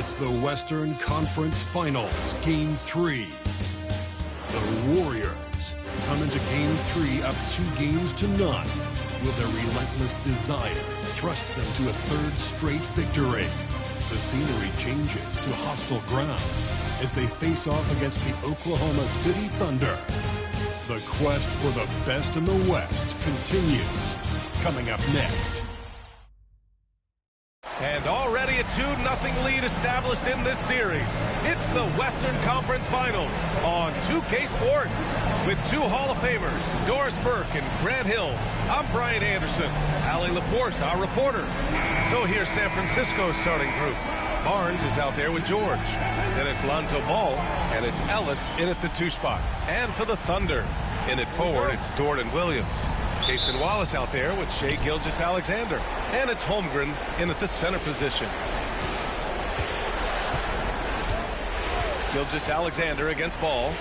It's the Western Conference Finals, Game 3. The Warriors come into Game 3 up 2-0. Will their relentless desire thrust them to a third straight victory? The scenery changes to hostile ground as they face off against the Oklahoma City Thunder. The quest for the best in the West continues. Coming up next. And already a 2-0 lead established in this series. It's the Western Conference Finals on 2K Sports. With two Hall of Famers, Doris Burke and Grant Hill. I'm Brian Anderson. Allie LaForce, our reporter. So here's San Francisco's starting group. Barnes is out there with George. Then it's Lonzo Ball, and it's Ellis in at the 2 spot. And for the Thunder, in at forward, it's Dort and Williams. Jason Wallace out there with Shai Gilgeous-Alexander. And it's Holmgren in at the center position. Gilgeous-Alexander against Ball.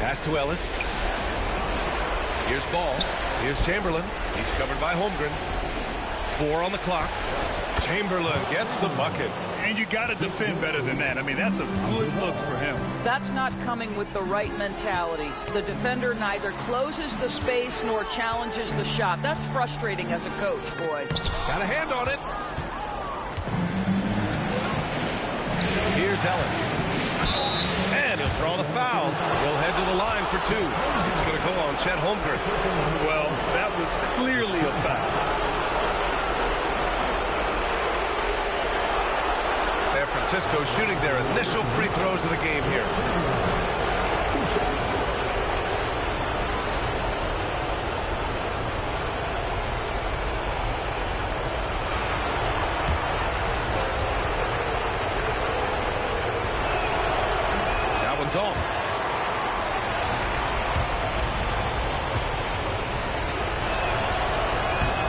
Pass to Ellis. Here's Ball. Here's Chamberlain. He's covered by Holmgren. 4 on the clock. Chamberlain gets the bucket. And you got to defend better than that. I mean, that's a good look for him. That's not coming with the right mentality. The defender neither closes the space nor challenges the shot. That's frustrating as a coach, boy. Got a hand on it. Here's Ellis. And he'll draw the foul. He'll head to the line for 2. It's going to go on Chet Holmgren. Well, that was clearly a foul. San Francisco shooting their initial free throws of the game here. That one's off.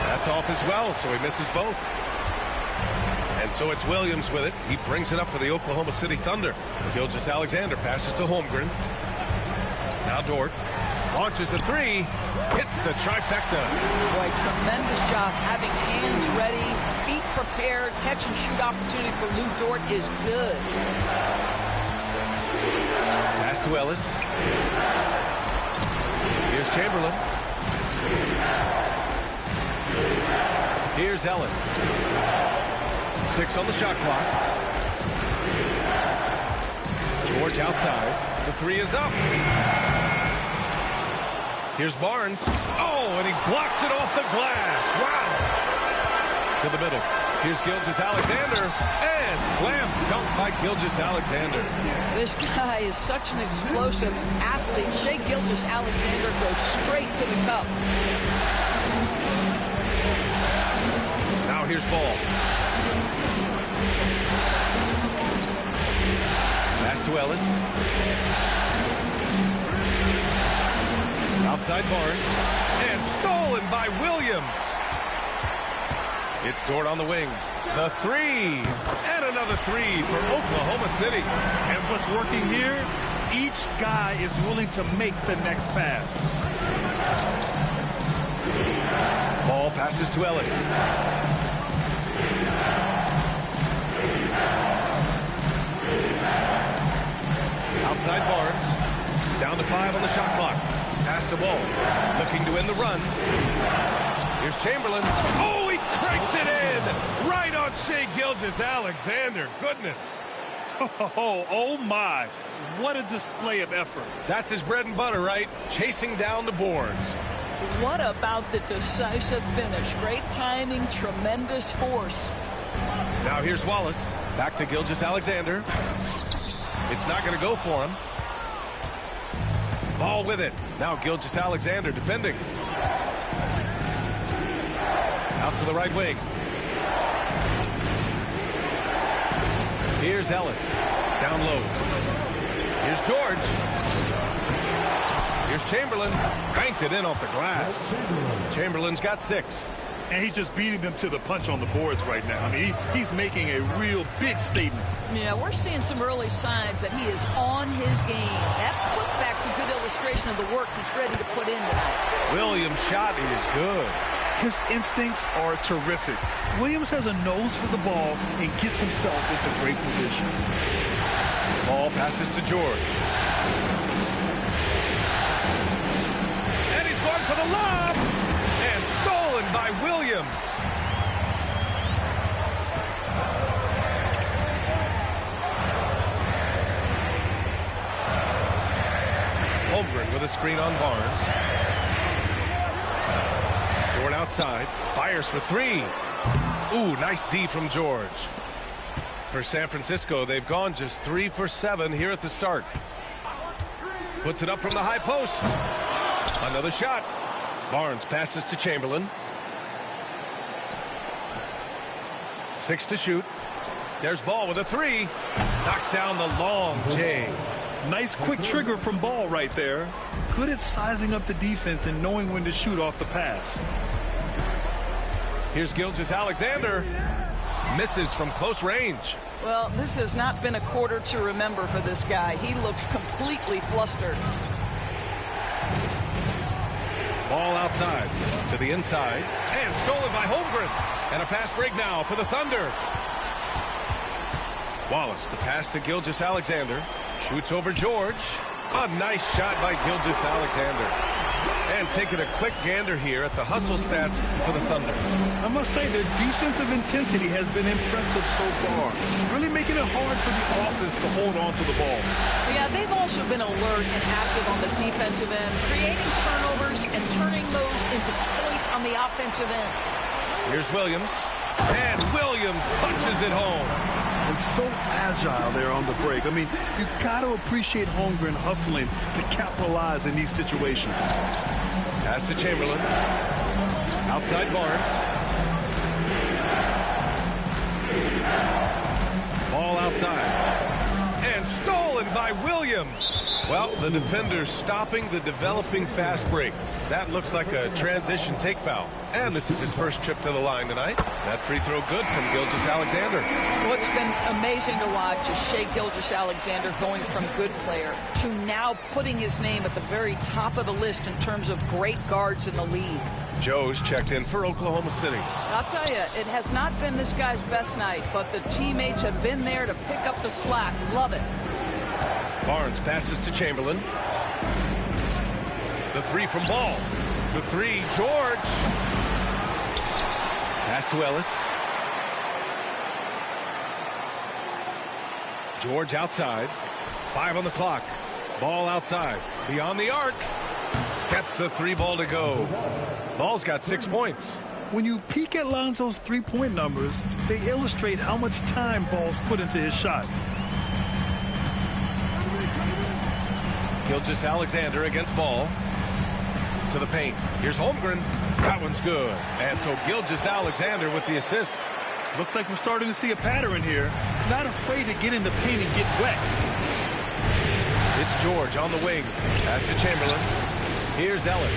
That's off as well, so he misses both. And so it's Williams with it. He brings it up for the Oklahoma City Thunder. Gilgeous-Alexander passes to Holmgren. Now Dort launches a 3. Hits the trifecta. Boy, tremendous job having hands ready, feet prepared. Catch and shoot opportunity for Lou Dort is good. Pass to Ellis. Here's Chamberlain. Here's Ellis. 6 on the shot clock. George outside. The 3 is up. Here's Barnes. Oh, and he blocks it off the glass. Wow. To the middle. Here's Gilgeous-Alexander. And slam dunk by Gilgeous-Alexander. This guy is such an explosive athlete. Shai Gilgeous-Alexander goes straight to the cup. Now here's Ball. Pass to Ellis. Outside Barnes. And stolen by Williams. It's Dort on the wing. The 3. And another 3 for Oklahoma City. And what's working here, each guy is willing to make the next pass. Ball passes to Ellis. Outside Barnes. Down to 5 on the shot clock. Pass the ball. Looking to end the run. Here's Chamberlain. Oh, he cranks it in. Right on Shai Gilgeous-Alexander. Goodness. Oh my. What a display of effort. That's his bread and butter, right? Chasing down the boards. What about the decisive finish? Great timing, tremendous force. Now here's Wallace. Back to Gilgeous-Alexander. It's not going to go for him. Ball with it. Now Gilgeous-Alexander defending. Out to the right wing. Here's Ellis. Down low. Here's George. Here's Chamberlain. Banked it in off the glass. Chamberlain's got 6. And he's just beating them to the punch on the boards right now. I mean, he's making a real big statement. Yeah, we're seeing some early signs that he is on his game. That putback's a good illustration of the work he's ready to put in tonight. Williams' shot is good. His instincts are terrific. Williams has a nose for the ball and gets himself into great position. Ball passes to George. And he's going for the lob. And stolen by Williams. Holmgren with a screen on Barnes. Dort outside. Fires for three. Ooh, nice D from George. For San Francisco, they've gone just 3 for 7 here at the start. Puts it up from the high post. Another shot. Barnes passes to Chamberlain. 6 to shoot. There's Ball with a three. Knocks down the long J. Nice quick trigger from Ball right there. Good at sizing up the defense and knowing when to shoot off the pass. Here's Gilgeous-Alexander. Misses from close range. Well, this has not been a quarter to remember for this guy. He looks completely flustered. Ball outside to the inside. And stolen by Holmgren. And a fast break now for the Thunder. Wallace, the pass to Gilgeous-Alexander. Shoots over George. A nice shot by Gilgeous-Alexander. And taking a quick gander here at the hustle stats for the Thunder. I must say their defensive intensity has been impressive so far. Really making it hard for the offense to hold on to the ball. Yeah, they've also been alert and active on the defensive end, creating turnovers and turning those into points on the offensive end. Here's Williams. And Williams punches it home. And so agile there on the break. I mean, you got to appreciate Holmgren hustling to capitalize in these situations. Pass to Chamberlain. Outside Barnes. Ball outside. And stolen by Williams. Well, the defender's stopping the developing fast break. That looks like a transition take foul. And this is his first trip to the line tonight. That free throw good from Gilgeous-Alexander. What's been amazing to watch is Shai Gilgeous-Alexander going from good player to now putting his name at the very top of the list in terms of great guards in the league. Joe's checked in for Oklahoma City. I'll tell you, it has not been this guy's best night, but the teammates have been there to pick up the slack. Love it. Barnes passes to Chamberlain. The three from Ball. The three, George. Pass to Ellis. George outside. 5 on the clock. Ball outside. Beyond the arc. Gets the three ball to go. Ball's got 6 points. When you peek at Lonzo's three-point numbers, they illustrate how much time Ball's put into his shot. Gilgeous-Alexander against Ball. To the paint. Here's Holmgren. That one's good. And so Gilgeous-Alexander with the assist. Looks like we're starting to see a pattern here. Not afraid to get in the paint and get wet. It's George on the wing. Pass to Chamberlain. Here's Ellis.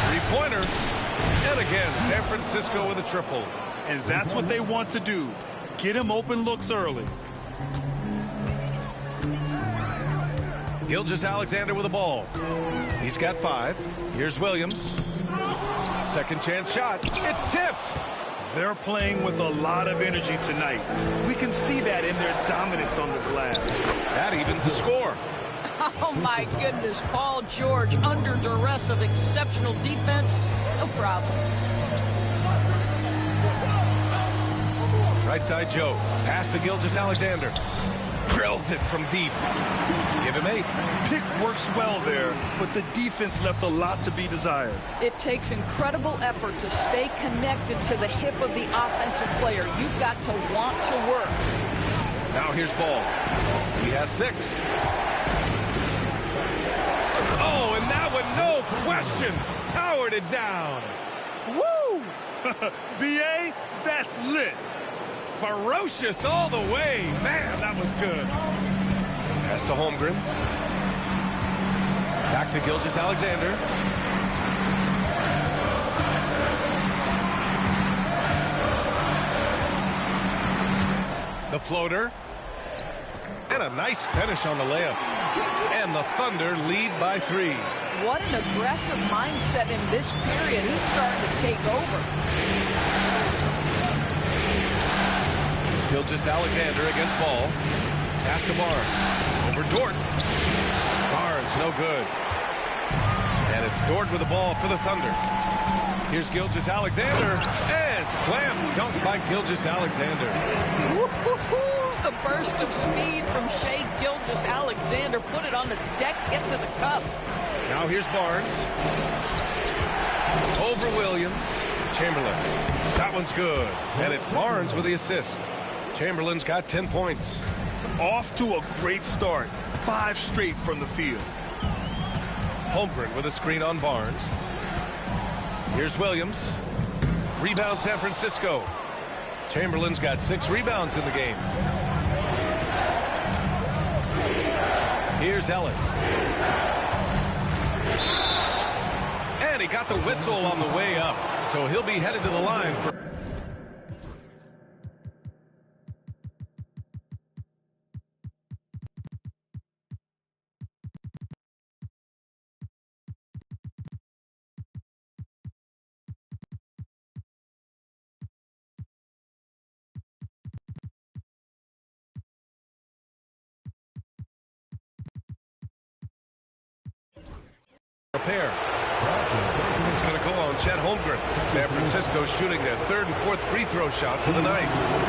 Three-pointer. And again, San Francisco with a triple. And that's what they want to do. Get him open looks early. Gilgeous-Alexander with the ball. He's got 5. Here's Williams. Second chance shot. It's tipped. They're playing with a lot of energy tonight. We can see that in their dominance on the glass. That evens the score. Oh, my goodness. Paul George under duress of exceptional defense. No problem. Right side Joe. Pass to Gilgeous-Alexander. Drills it from deep. Give him 8. Pick works well there, but the defense left a lot to be desired. It takes incredible effort to stay connected to the hip of the offensive player. You've got to want to work. Now here's Ball. He has 6. Oh, and that one, no question, powered it down. Woo! B.A., that's lit. Ferocious all the way. Man, that was good. Pass to Holmgren. Back to Gilgeous-Alexander. The floater. And a nice finish on the layup. And the Thunder lead by 3. What an aggressive mindset in this period. He's starting to take over. Gilgeous-Alexander against ball. Pass to Barnes. Over Dort. Barnes, no good. And it's Dort with the ball for the Thunder. Here's Gilgeous-Alexander. And slam dunk by Gilgeous-Alexander. A burst of speed from Shai Gilgeous-Alexander. Put it on the deck, get to the cup. Now here's Barnes. Over Williams. Chamberlain. That one's good. And it's Barnes with the assist. Chamberlain's got 10 points. Off to a great start. 5 straight from the field. Holmgren with a screen on Barnes. Here's Williams. Rebound San Francisco. Chamberlain's got 6 rebounds in the game. Here's Ellis. And he got the whistle on the way up. So he'll be headed to the line for... pair. It's going to go on Chet Holmgren. San Francisco shooting their 3rd and 4th free throw shots of the night.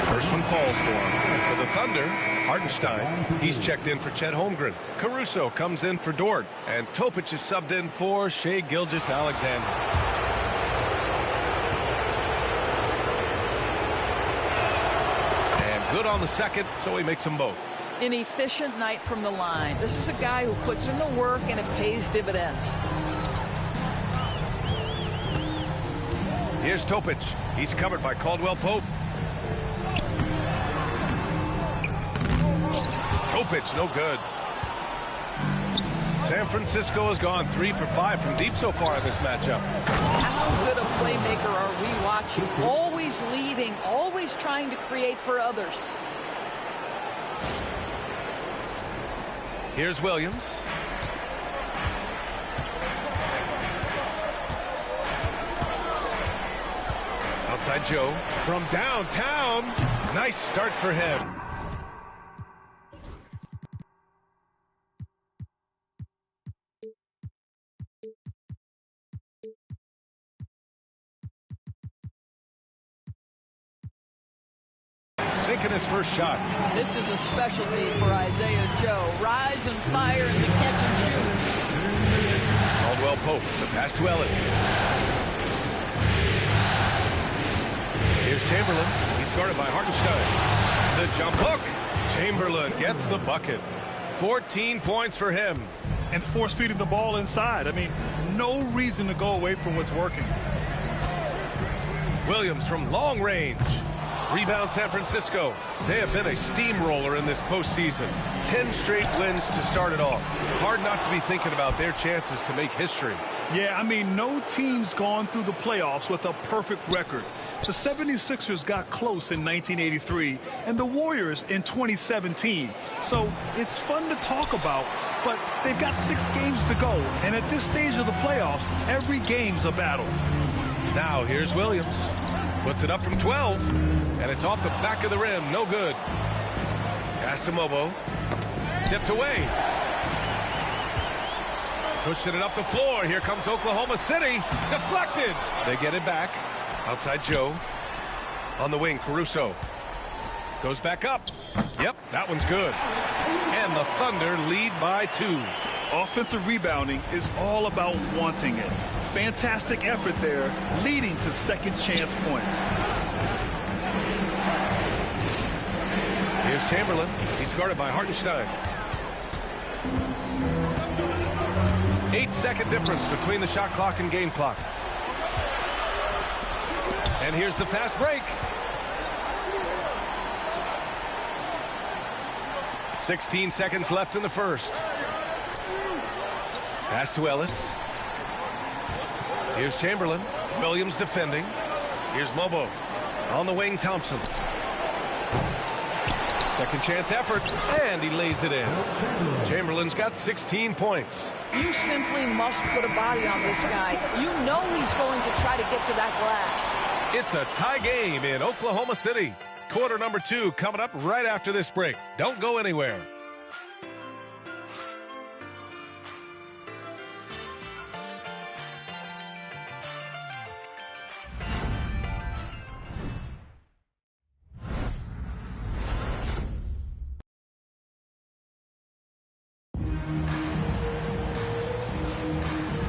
First one falls for him. For the Thunder, Hartenstein, he's checked in for Chet Holmgren. Caruso comes in for Dort. And Topic is subbed in for Shai Gilgeous-Alexander. And good on the second, so he makes them both. An efficient night from the line. This is a guy who puts in the work and it pays dividends. Here's Topic. He's covered by Caldwell Pope. Topic, no good. San Francisco has gone 3 for 5 from deep so far in this matchup. How good a playmaker are we watching? Always leading, always trying to create for others. Here's Williams. Outside Joe from downtown. Nice start for him. Sinking his first shot. This is a specialty for Isaiah Joe. Rise and fire in the catch and shoot. Caldwell Pope, the pass to Ellis. Here's Chamberlain. He's guarded by Hartenstein. The jump hook. Chamberlain gets the bucket. 14 points for him. And force feeding the ball inside. I mean, no reason to go away from what's working. Williams from long range. Rebound San Francisco. They have been a steamroller in this postseason. 10 straight wins to start it off. Hard not to be thinking about their chances to make history. Yeah, I mean, no team's gone through the playoffs with a perfect record. The 76ers got close in 1983 and the Warriors in 2017. So it's fun to talk about, but they've got 6 games to go. And at this stage of the playoffs, every game's a battle. Now here's Williams. Puts it up from 12, and it's off the back of the rim. No good. Pass to Mobo. Tipped away. Pushing it up the floor. Here comes Oklahoma City. Deflected. They get it back. Outside Joe. On the wing, Caruso. Goes back up. Yep, that one's good. And the Thunder lead by 2. Offensive rebounding is all about wanting it. Fantastic effort there, leading to second chance points. Here's Chamberlain. He's guarded by Hartenstein. 8-second difference between the shot clock and game clock. And here's the fast break. 16 seconds left in the first. Pass to Ellis. Here's Chamberlain. Williams defending. Here's Mobo. On the wing, Thompson. Second chance effort, and he lays it in. Chamberlain's got 16 points. You simply must put a body on this guy. You know he's going to try to get to that glass. It's a tie game in Oklahoma City. Quarter number 2 coming up right after this break. Don't go anywhere.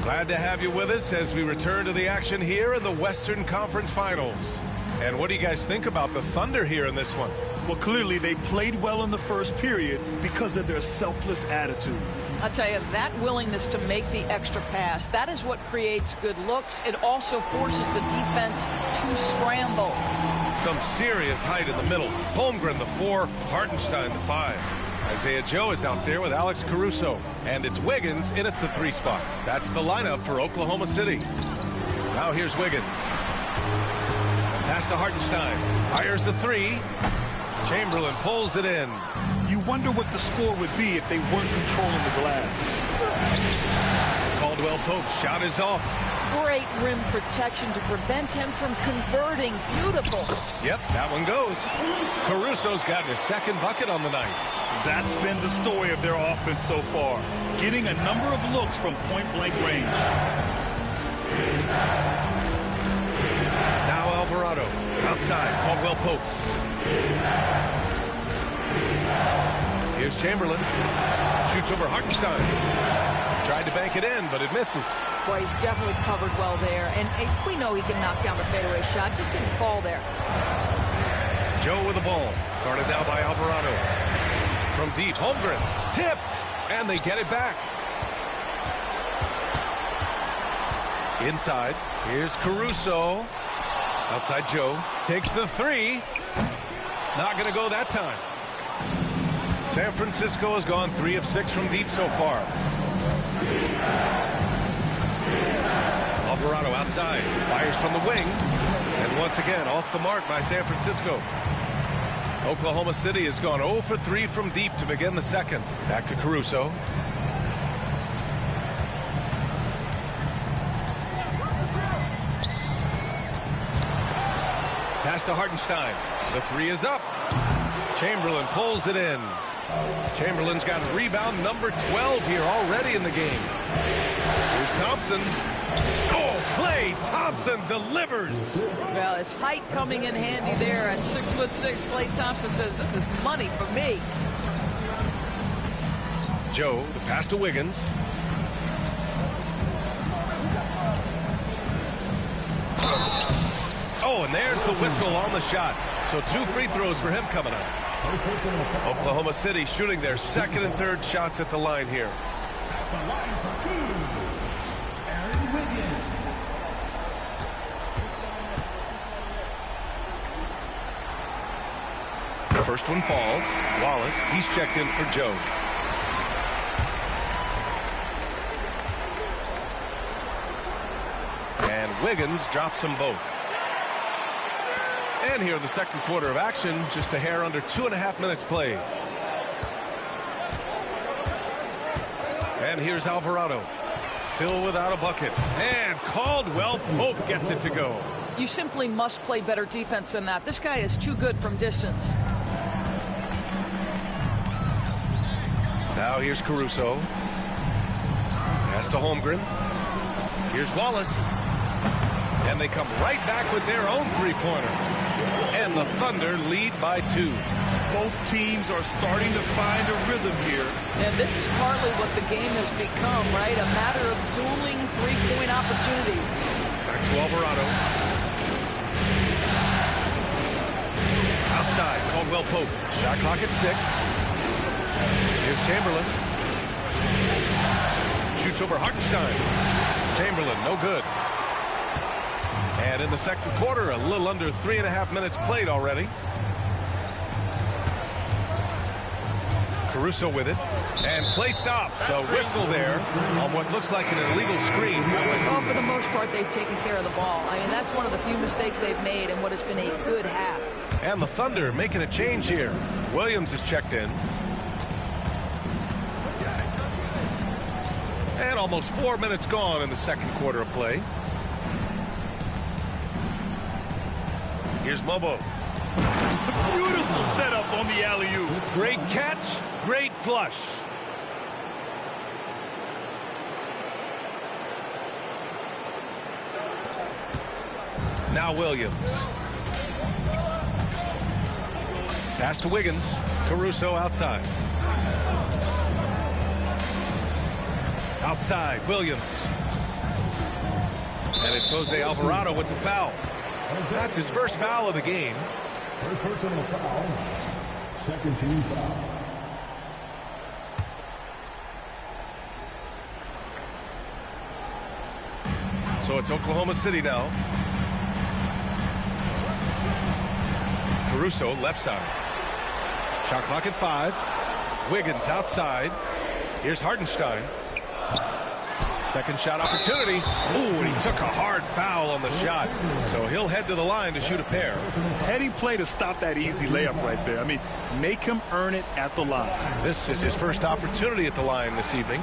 Glad to have you with us as we return to the action here in the Western Conference Finals. And what do you guys think about the Thunder here in this one? Well, clearly they played well in the first period because of their selfless attitude. I'll tell you, that willingness to make the extra pass, that is what creates good looks. It also forces the defense to scramble. Some serious height in the middle. Holmgren, the 4, Hartenstein, the 5. Isaiah Joe is out there with Alex Caruso. And it's Wiggins in at the 3 spot. That's the lineup for Oklahoma City. Now here's Wiggins. Pass to Hartenstein. Fires the 3. Chamberlain pulls it in. You wonder what the score would be if they weren't controlling the glass. Caldwell Pope's shot is off. Great rim protection to prevent him from converting. Beautiful. Yep, that one goes. Caruso's got his second bucket on the night. That's been the story of their offense so far, getting a number of looks from point-blank range. Now Alvarado, outside, Caldwell Pope. Here's Chamberlain, shoots over Hartenstein. Tried to bank it in, but it misses. Boy, he's definitely covered well there, and we know he can knock down the fadeaway shot, just didn't fall there. Joe with the ball, guarded now by Alvarado. From deep, Holmgren, tipped, and they get it back. Inside, here's Caruso. Outside Joe, takes the 3. Not going to go that time. San Francisco has gone 3 of 6 from deep so far. Alvarado outside, fires from the wing, and once again off the mark by San Francisco. Oklahoma City has gone 0 for 3 from deep to begin the second. Back to Caruso. Pass to Hartenstein. The 3 is up. Chamberlain pulls it in. Chamberlain's got rebound number 12 here already in the game. Here's Thompson. Oh, Klay Thompson delivers. Well, his height coming in handy there at 6'6". Klay Thompson says, this is money for me. Joe, the pass to Wiggins. Oh, and there's the whistle on the shot. So 2 free throws for him coming up. Oklahoma City shooting their second and third shots at the line here. The first one falls. Wallace, he's checked in for Joe. And Wiggins drops them both. And here in the second quarter of action, just a hair under 2.5 minutes played. And here's Alvarado, still without a bucket. And Caldwell Pope gets it to go. You simply must play better defense than that. This guy is too good from distance. Now here's Caruso. Pass to Holmgren. Here's Wallace. And they come right back with their own three-pointer. And the Thunder lead by 2. Both teams are starting to find a rhythm here. And this is partly what the game has become, right? A matter of dueling three-point opportunities. Back to Alvarado. Outside, Caldwell Pope. Shot clock at 6. Here's Chamberlain. Shoots over Hartenstein. Chamberlain, no good. And in the second quarter, a little under 3.5 minutes played already. Caruso with it. And play stops. A whistle there on what looks like an illegal screen. Well, for the most part, they've taken care of the ball. I mean, that's one of the few mistakes they've made in what has been a good half. And the Thunder making a change here. Williams is checked in. And almost 4 minutes gone in the second quarter of play. Here's Mobo. Beautiful setup on the alley-oop. Great catch, great flush. Now Williams. Pass to Wiggins. Caruso outside. Outside, Williams. And it's Jose Alvarado with the foul. That's his first foul of the game. First personal foul. Second team foul. So it's Oklahoma City now. Caruso left side. Shot clock at 5. Wiggins outside. Here's Hartenstein. Second shot opportunity. Ooh, and he took a hard foul on the shot. So he'll head to the line to shoot a pair. Heady play to stop that easy layup right there. I mean, make him earn it at the line. This is his first opportunity at the line this evening.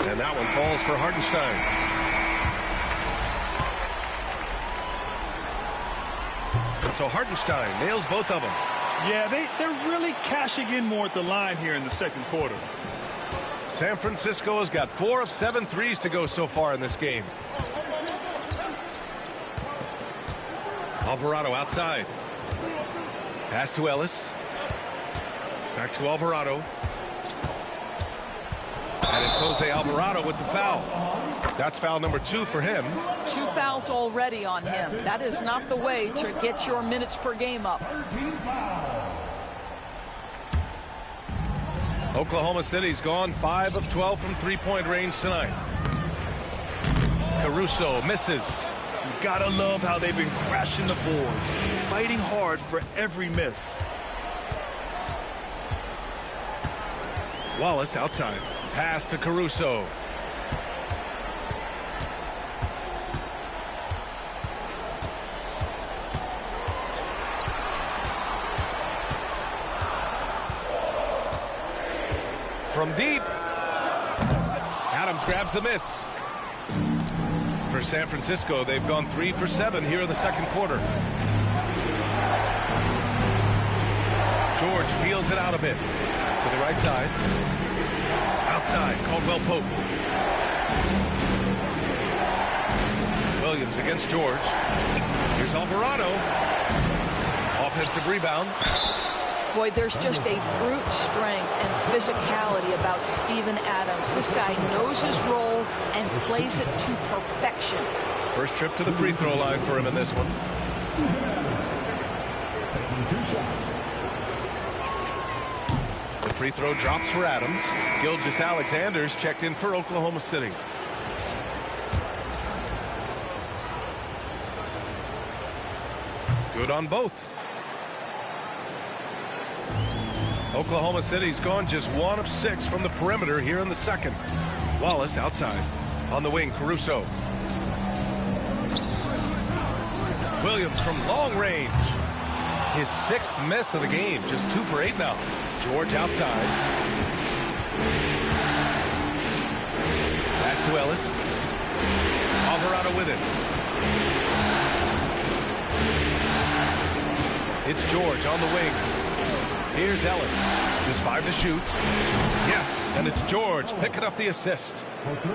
And that one falls for Hartenstein. And so Hartenstein nails both of them. Yeah, they're really cashing in more at the line here in the second quarter. San Francisco has got 4 of 7 threes to go so far in this game. Alvarado outside. Pass to Ellis. Back to Alvarado. And it's Jose Alvarado with the foul. That's foul number 2 for him. 2 fouls already on him. That is not the way to get your minutes per game up. Oklahoma City's gone 5 of 12 from three-point range tonight. Caruso misses. You gotta love how they've been crashing the boards, fighting hard for every miss. Wallace outside. Pass to Caruso. From deep. Adams grabs the miss. For San Francisco, they've gone 3 for 7 here in the second quarter. George feels it out a bit. To the right side. Outside, Caldwell Pope. Williams against George. Here's Alvarado. Offensive rebound. Boy, there's just a brute strength and physicality about Steven Adams. This guy knows his role and plays it to perfection. First trip to the free throw line for him in this one. The free throw drops for Adams. Gilgeous-Alexander's checked in for Oklahoma City. Good on both. Oklahoma City's gone just 1 of 6 from the perimeter here in the second. Wallace outside. On the wing, Caruso. Williams from long range. His 6th miss of the game. Just 2 for 8 now. George outside. Pass to Ellis. Alvarado with it. It's George on the wing. Here's Ellis. Just 5 to shoot. Yes, and it's George picking up the assist.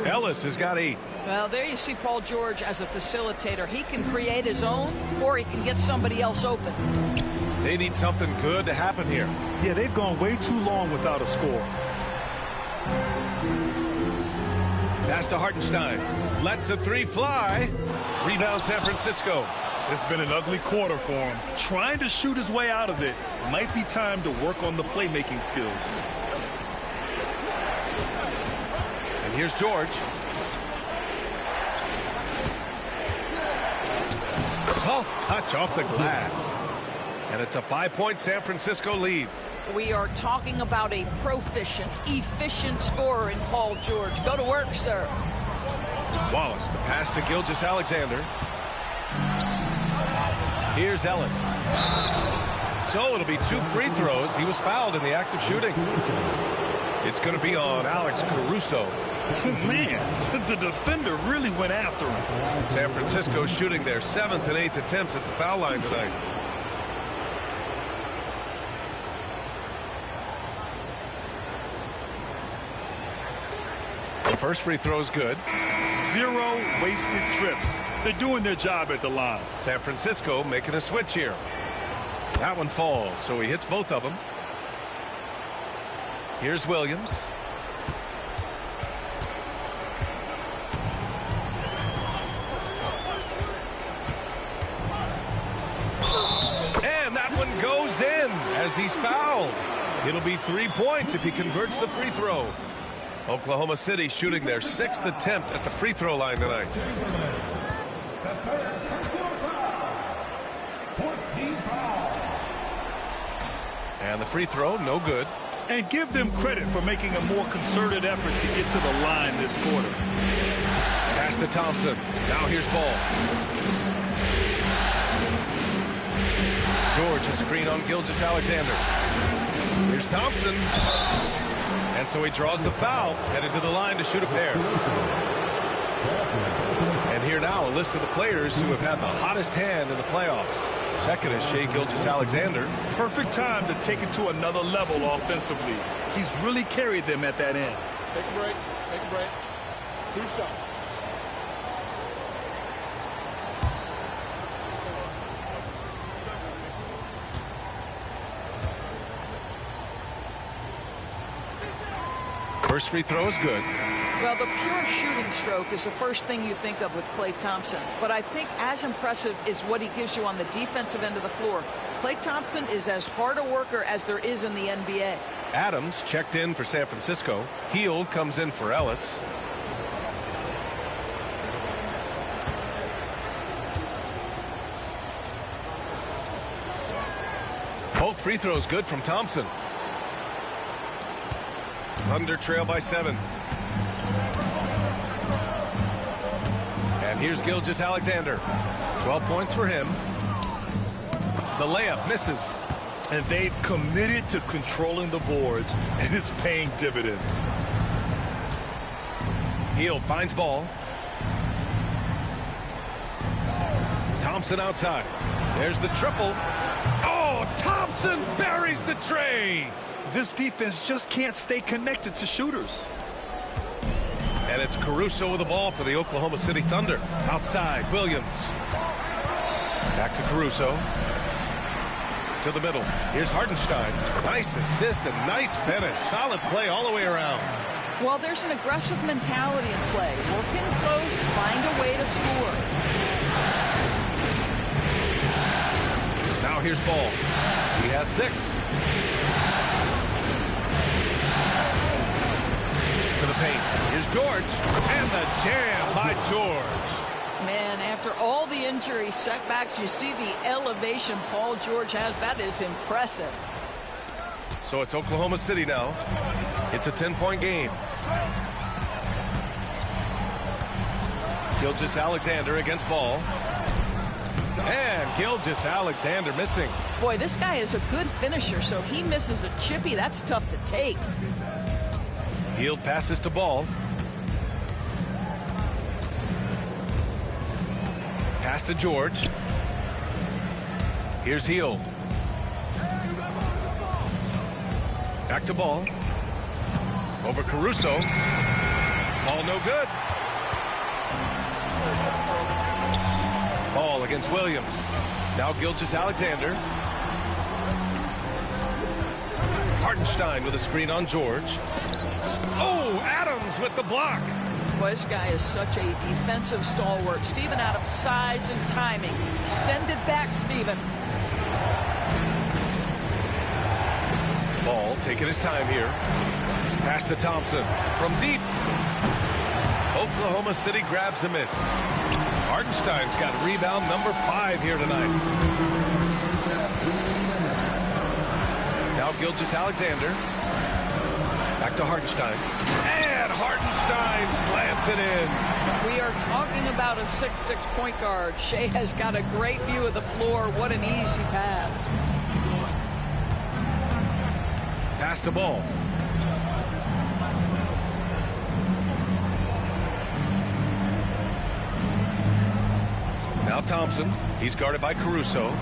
Ellis has got 8. Well, there you see Paul George as a facilitator. He can create his own, or he can get somebody else open. They need something good to happen here. Yeah, they've gone way too long without a score. Pass to Hartenstein. Lets the 3 fly. Rebound San Francisco. It's been an ugly quarter for him. Trying to shoot his way out of it. Might be time to work on the playmaking skills. And here's George. Soft touch off the glass. And it's a 5-point San Francisco lead. We are talking about a proficient, efficient scorer in Paul George. Go to work, sir. Wallace, the pass to Gilgeous-Alexander. Here's Ellis. So it'll be 2 free throws. He was fouled in the act of shooting. It's going to be on Alex Caruso. Man, the defender really went after him. San Francisco shooting their 7th and 8th attempts at the foul line tonight. The first free throw is good. 0 wasted trips. They're doing their job at the line. San Francisco making a switch here. That one falls, so he hits both of them. Here's Williams. And that one goes in as he's fouled. It'll be 3 points if he converts the free throw. Oklahoma City shooting their 6th attempt at the free throw line tonight. And the free throw, no good. And give them credit for making a more concerted effort to get to the line this quarter. Pass to Thompson. Now here's Ball. George, a screen on Gilgeous-Alexander. Here's Thompson. And so he draws the foul, headed to the line to shoot a pair. And here now, a list of the players who have had the hottest hand in the playoffs. Second is Shai Gilgeous-Alexander. Perfect time to take it to another level offensively. He's really carried them at that end. Take a break. Take a break. 2 shots. First free throw is good. Well, the pure shooting stroke is the first thing you think of with Klay Thompson. But I think as impressive is what he gives you on the defensive end of the floor. Klay Thompson is as hard a worker as there is in the NBA. Adams checked in for San Francisco. Hield comes in for Ellis. Both free throws good from Thompson. Thunder trail by 7. And here's Gilgeous-Alexander. 12 points for him. The layup misses. And they've committed to controlling the boards, and it's paying dividends. Hield finds Ball. Thompson outside. There's the triple. Oh, Thompson buries the tray. This defense just can't stay connected to shooters. And it's Caruso with the ball for the Oklahoma City Thunder. Outside, Williams. Back to Caruso. To the middle. Here's Hartenstein. Nice assist and nice finish. Solid play all the way around. Well, there's an aggressive mentality in play. Working close, find a way to score. Now here's Ball. He has 6. To the paint. Here's George. And the jam by George. Man, after all the injury setbacks, you see the elevation Paul George has. That is impressive. So it's Oklahoma City now. It's a 10-point game. Gilgeous-Alexander against Ball. And Gilgeous-Alexander missing. Boy, this guy is a good finisher, so he misses a chippy. That's tough to take. Hield passes to Ball. Pass to George. Here's Hield. Back to Ball. Over Caruso. Ball no good. Ball against Williams. Now Gilgeous-Alexander. Hartenstein with a screen on George. Oh, Adams with the block. Well, this guy is such a defensive stalwart. Steven, out of size and timing. Send it back, Steven. Ball taking his time here. Pass to Thompson from deep. Oklahoma City grabs a miss. Hartenstein's got rebound number 5 here tonight. Now Gilgeous-Alexander. Back to Hartenstein. And Hartenstein slams it in. We are talking about a 6'6" point guard. Shea has got a great view of the floor. What an easy pass. Pass to Ball. Now Thompson. He's guarded by Caruso.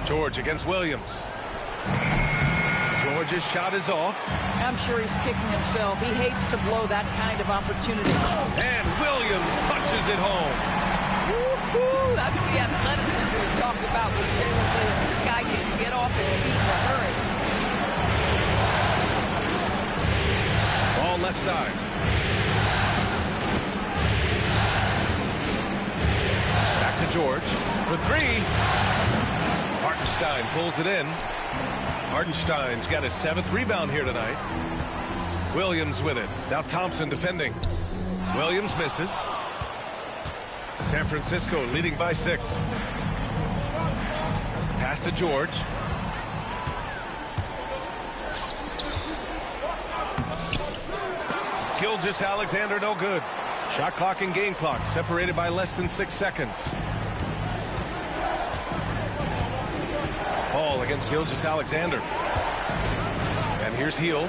George against Williams. George's shot is off. I'm sure he's kicking himself. He hates to blow that kind of opportunity. And Williams punches it home. Woo-hoo! That's the athleticism we talked about with Jalen Williams. This guy can get off his feet in a hurry. Ball left side. Back to George for 3. Hartenstein pulls it in. Hartenstein's got his 7th rebound here tonight. Williams with it. Now Thompson defending. Williams misses. San Francisco leading by 6. Pass to George. Gilgeous-Alexander no good. Shot clock and game clock separated by less than 6 seconds. Ball against Gilgeous-Alexander. And here's Hield.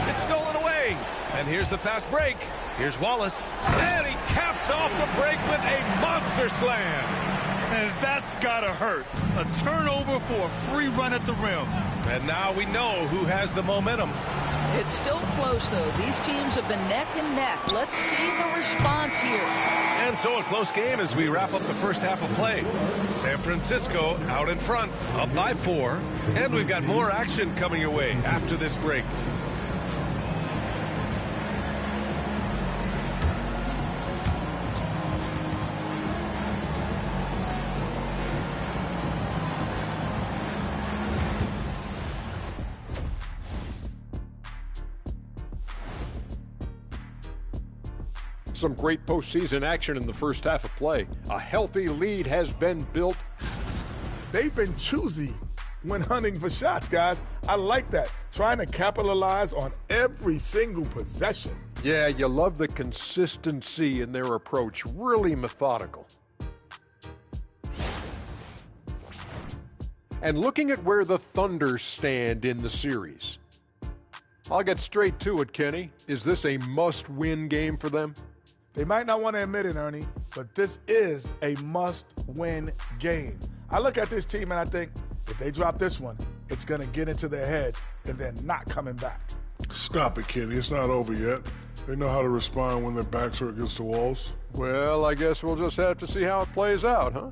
It's stolen away. And here's the fast break. Here's Wallace. And he caps off the break with a monster slam. And that's gotta hurt. A turnover for a free run at the rim. And now we know who has the momentum. It's still close, though. These teams have been neck and neck. Let's see the response here. And so a close game as we wrap up the first half of play. San Francisco out in front, up by 4. And we've got more action coming your way after this break. Some great postseason action in the first half of play. A healthy lead has been built. They've been choosy when hunting for shots, guys. I like that. Trying to capitalize on every single possession. Yeah, you love the consistency in their approach. Really methodical. And looking at where the Thunder stand in the series. I'll get straight to it, Kenny. Is this a must-win game for them? They might not want to admit it, Ernie, but this is a must-win game. I look at this team and I think if they drop this one, it's going to get into their heads and they're not coming back. Stop it, Kenny. It's not over yet. They know how to respond when their backs are against the walls. Well, I guess we'll just have to see how it plays out, huh?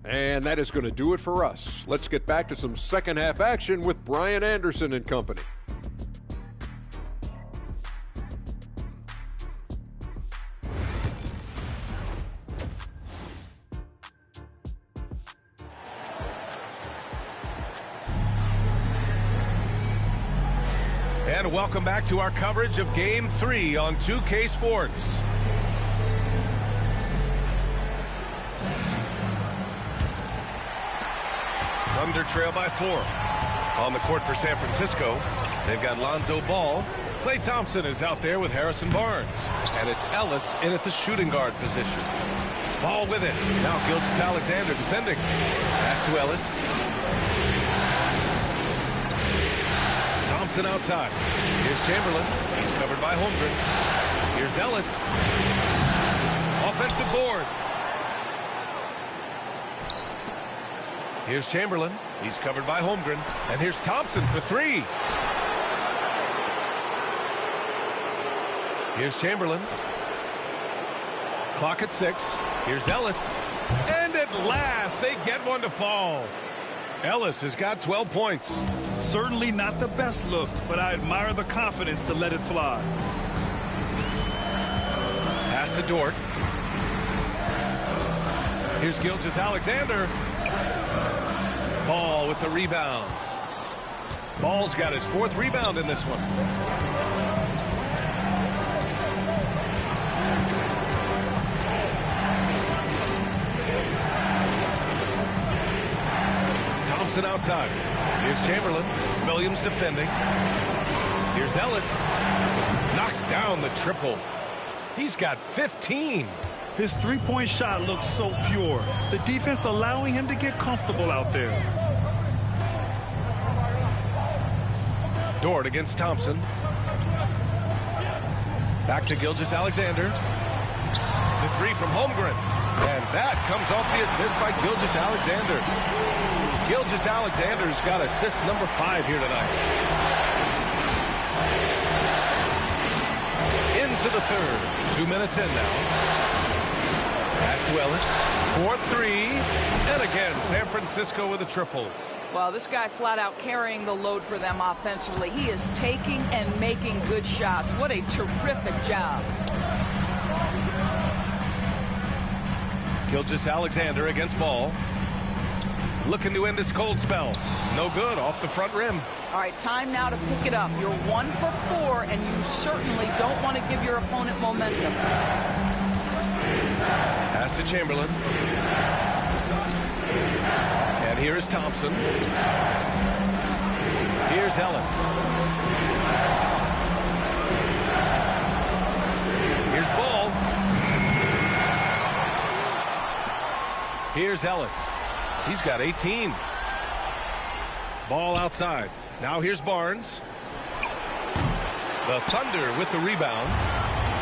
And that is going to do it for us. Let's get back to some second half action with Brian Anderson and company. And welcome back to our coverage of Game 3 on 2K Sports. Thunder trail by 4. On the court for San Francisco, they've got Lonzo Ball. Klay Thompson is out there with Harrison Barnes. And it's Ellis in at the shooting guard position. Ball with it. Now Gilgeous-Alexander defending. Pass to Ellis. Thompson outside. Here's Chamberlain. He's covered by Holmgren. Here's Ellis. Offensive board. Here's Chamberlain. He's covered by Holmgren. And here's Thompson for 3. Here's Chamberlain. Clock at 6. Here's Ellis. And at last, they get one to fall. Ellis has got 12 points. Certainly not the best look, but I admire the confidence to let it fly. Pass to Dort. Here's Gilgeous-Alexander. Ball with the rebound. Ball's got his 4th rebound in this one. Thompson outside. Here's Chamberlain. Williams defending. Here's Ellis. Knocks down the triple. He's got 15. His three-point shot looks so pure. The defense allowing him to get comfortable out there. Dort against Thompson. Back to Gilgeous-Alexander. The 3 from Holmgren. And that comes off the assist by Gilgeous-Alexander. Gilgeous-Alexander's got assist number 5 here tonight. Into the 3rd. 2 minutes in now. Pass to Ellis. 4-3. And again, San Francisco with a triple. Well, this guy flat out carrying the load for them offensively. He is taking and making good shots. What a terrific job. Gilgeous-Alexander against Ball. Looking to end this cold spell. No good, off the front rim. All right, time now to pick it up. You're 1 for 4, and you certainly don't want to give your opponent momentum. Pass to Chamberlain. And here is Thompson. Here's Ellis. Here's Ball. Here's Ellis. He's got 18. Ball outside. Now here's Barnes. The Thunder with the rebound.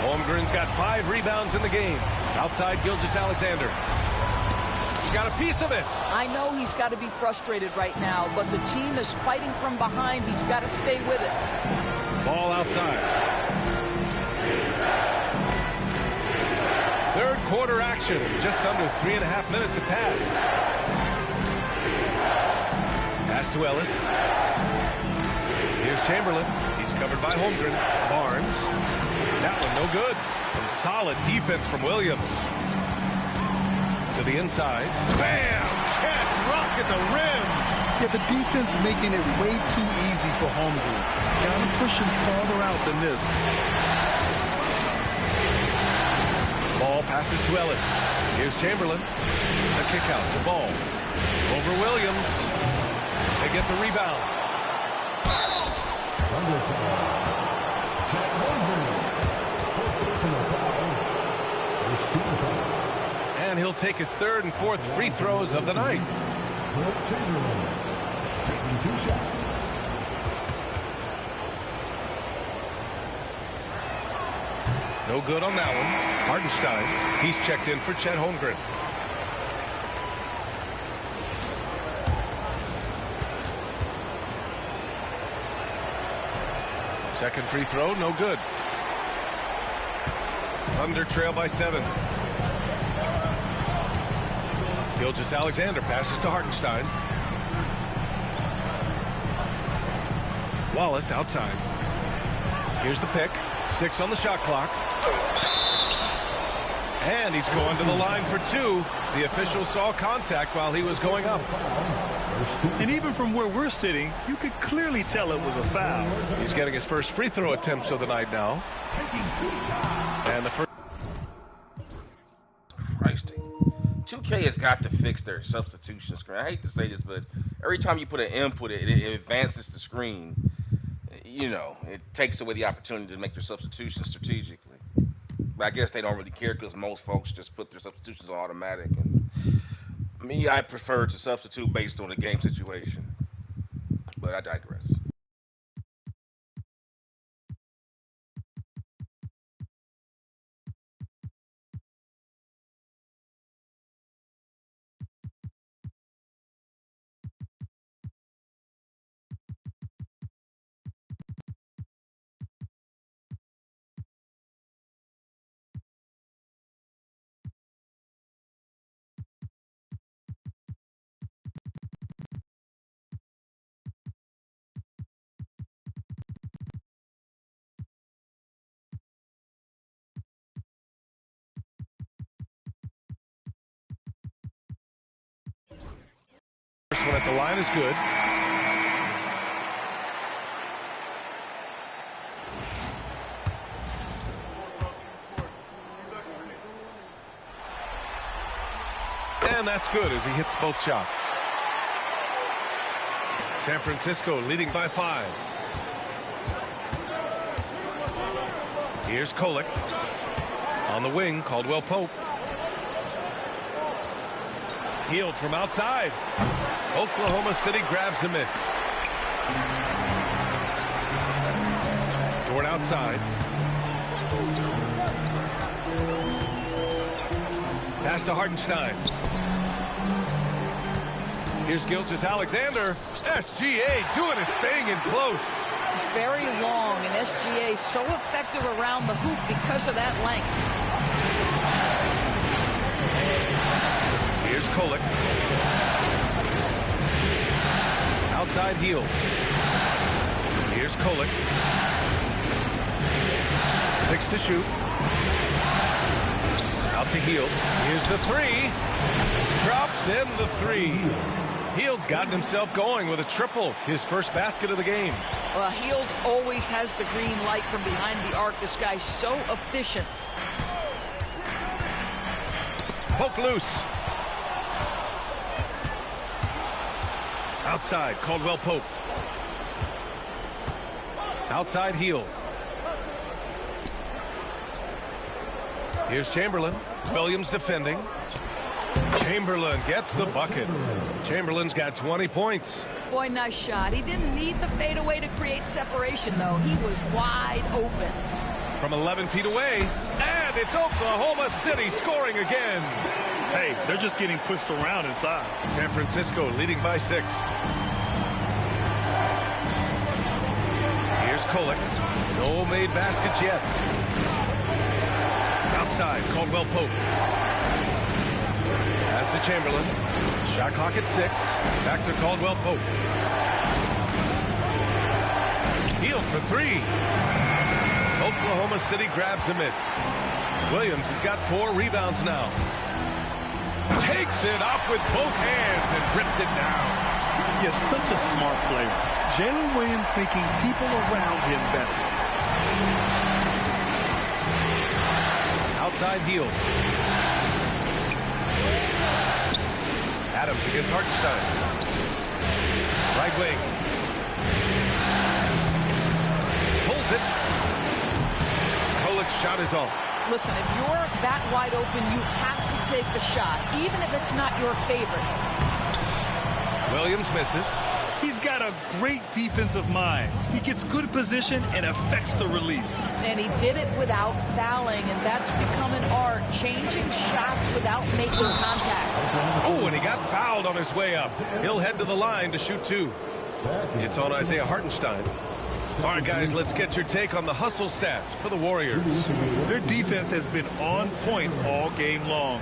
Holmgren's got 5 rebounds in the game. Outside Gilgeous-Alexander. He's got a piece of it. I know he's got to be frustrated right now, but the team is fighting from behind. He's got to stay with it. Ball outside. 3rd quarter action. Just under 3.5 minutes have passed. Pass to Ellis. Here's Chamberlain. He's covered by Holmgren. Barnes. That one no good. Some solid defense from Williams. To the inside. Bam! Chet rocking the rim. Yeah, the defense making it way too easy for Holmgren. Got him pushing farther out than this. Ball passes to Ellis. Here's Chamberlain. A kick out to Ball. Over Williams. They get the rebound. And he'll take his 3rd and 4th free throws of the night. Wilt Chamberlain taking 2 shots. No good on that one. Hartenstein. He's checked in for Chet Holmgren. Second free throw, no good. Thunder trail by 7. Gilgeous-Alexander passes to Hartenstein. Wallace outside. Here's the pick. 6 on the shot clock. And he's going to the line for 2. The official saw contact while he was going up. And even from where we're sitting, you could clearly tell it was a foul. He's getting his first free throw attempts of the night now. And the first. Christ, 2K has got to fix their substitution screen. I hate to say this, but every time you put an input, it advances the screen. You know, it takes away the opportunity to make their substitutions strategically. But I guess they don't really care because most folks just put their substitutions on automatic. And me, I prefer to substitute based on the game situation. But I digress. The line is good. And that's good as he hits both shots. San Francisco leading by 5. Here's Kolek. On the wing, Caldwell Pope. Healed from outside. Oklahoma City grabs a miss. Toward outside. Pass to Hartenstein. Here's Gilgeous-Alexander. SGA doing his thing in close. He's very long, and SGA so effective around the hoop because of that length. Here's Kolek. Outside heel. Here's Kolek. 6 to shoot. Out to Hield. Here's the 3. Drops in the 3. Hield's gotten himself going with a triple, his first basket of the game. Well, Hield always has the green light from behind the arc. This guy's so efficient. Poke loose. Outside, Caldwell Pope. Outside Hield. Here's Chamberlain. Williams defending. Chamberlain gets the bucket. Chamberlain's got 20 points. Boy, nice shot. He didn't need the fadeaway to create separation, though. He was wide open. From 11 feet away, and it's Oklahoma City scoring again. Hey, they're just getting pushed around inside. San Francisco leading by 6. Here's Kolek. No made baskets yet. Outside, Caldwell Pope. Pass to Chamberlain. Shot clock at 6. Back to Caldwell Pope. Hield for 3. Oklahoma City grabs a miss. Williams has got 4 rebounds now. Takes it up with both hands and rips it down. He is such a smart player. Jalen Williams making people around him better. Outside heel. Adams against Hartenstein. Right wing. Pulls it. Kolek's shot is off. Listen, if you're that wide open, you have to take the shot, even if it's not your favorite. Williams misses. He's got a great defensive mind. He gets good position and affects the release. And he did it without fouling, and that's become an art, changing shots without making contact. Oh, and he got fouled on his way up. He'll head to the line to shoot 2. It's on Isaiah Hartenstein. All right, guys, let's get your take on the hustle stats for the Warriors. Their defense has been on point all game long.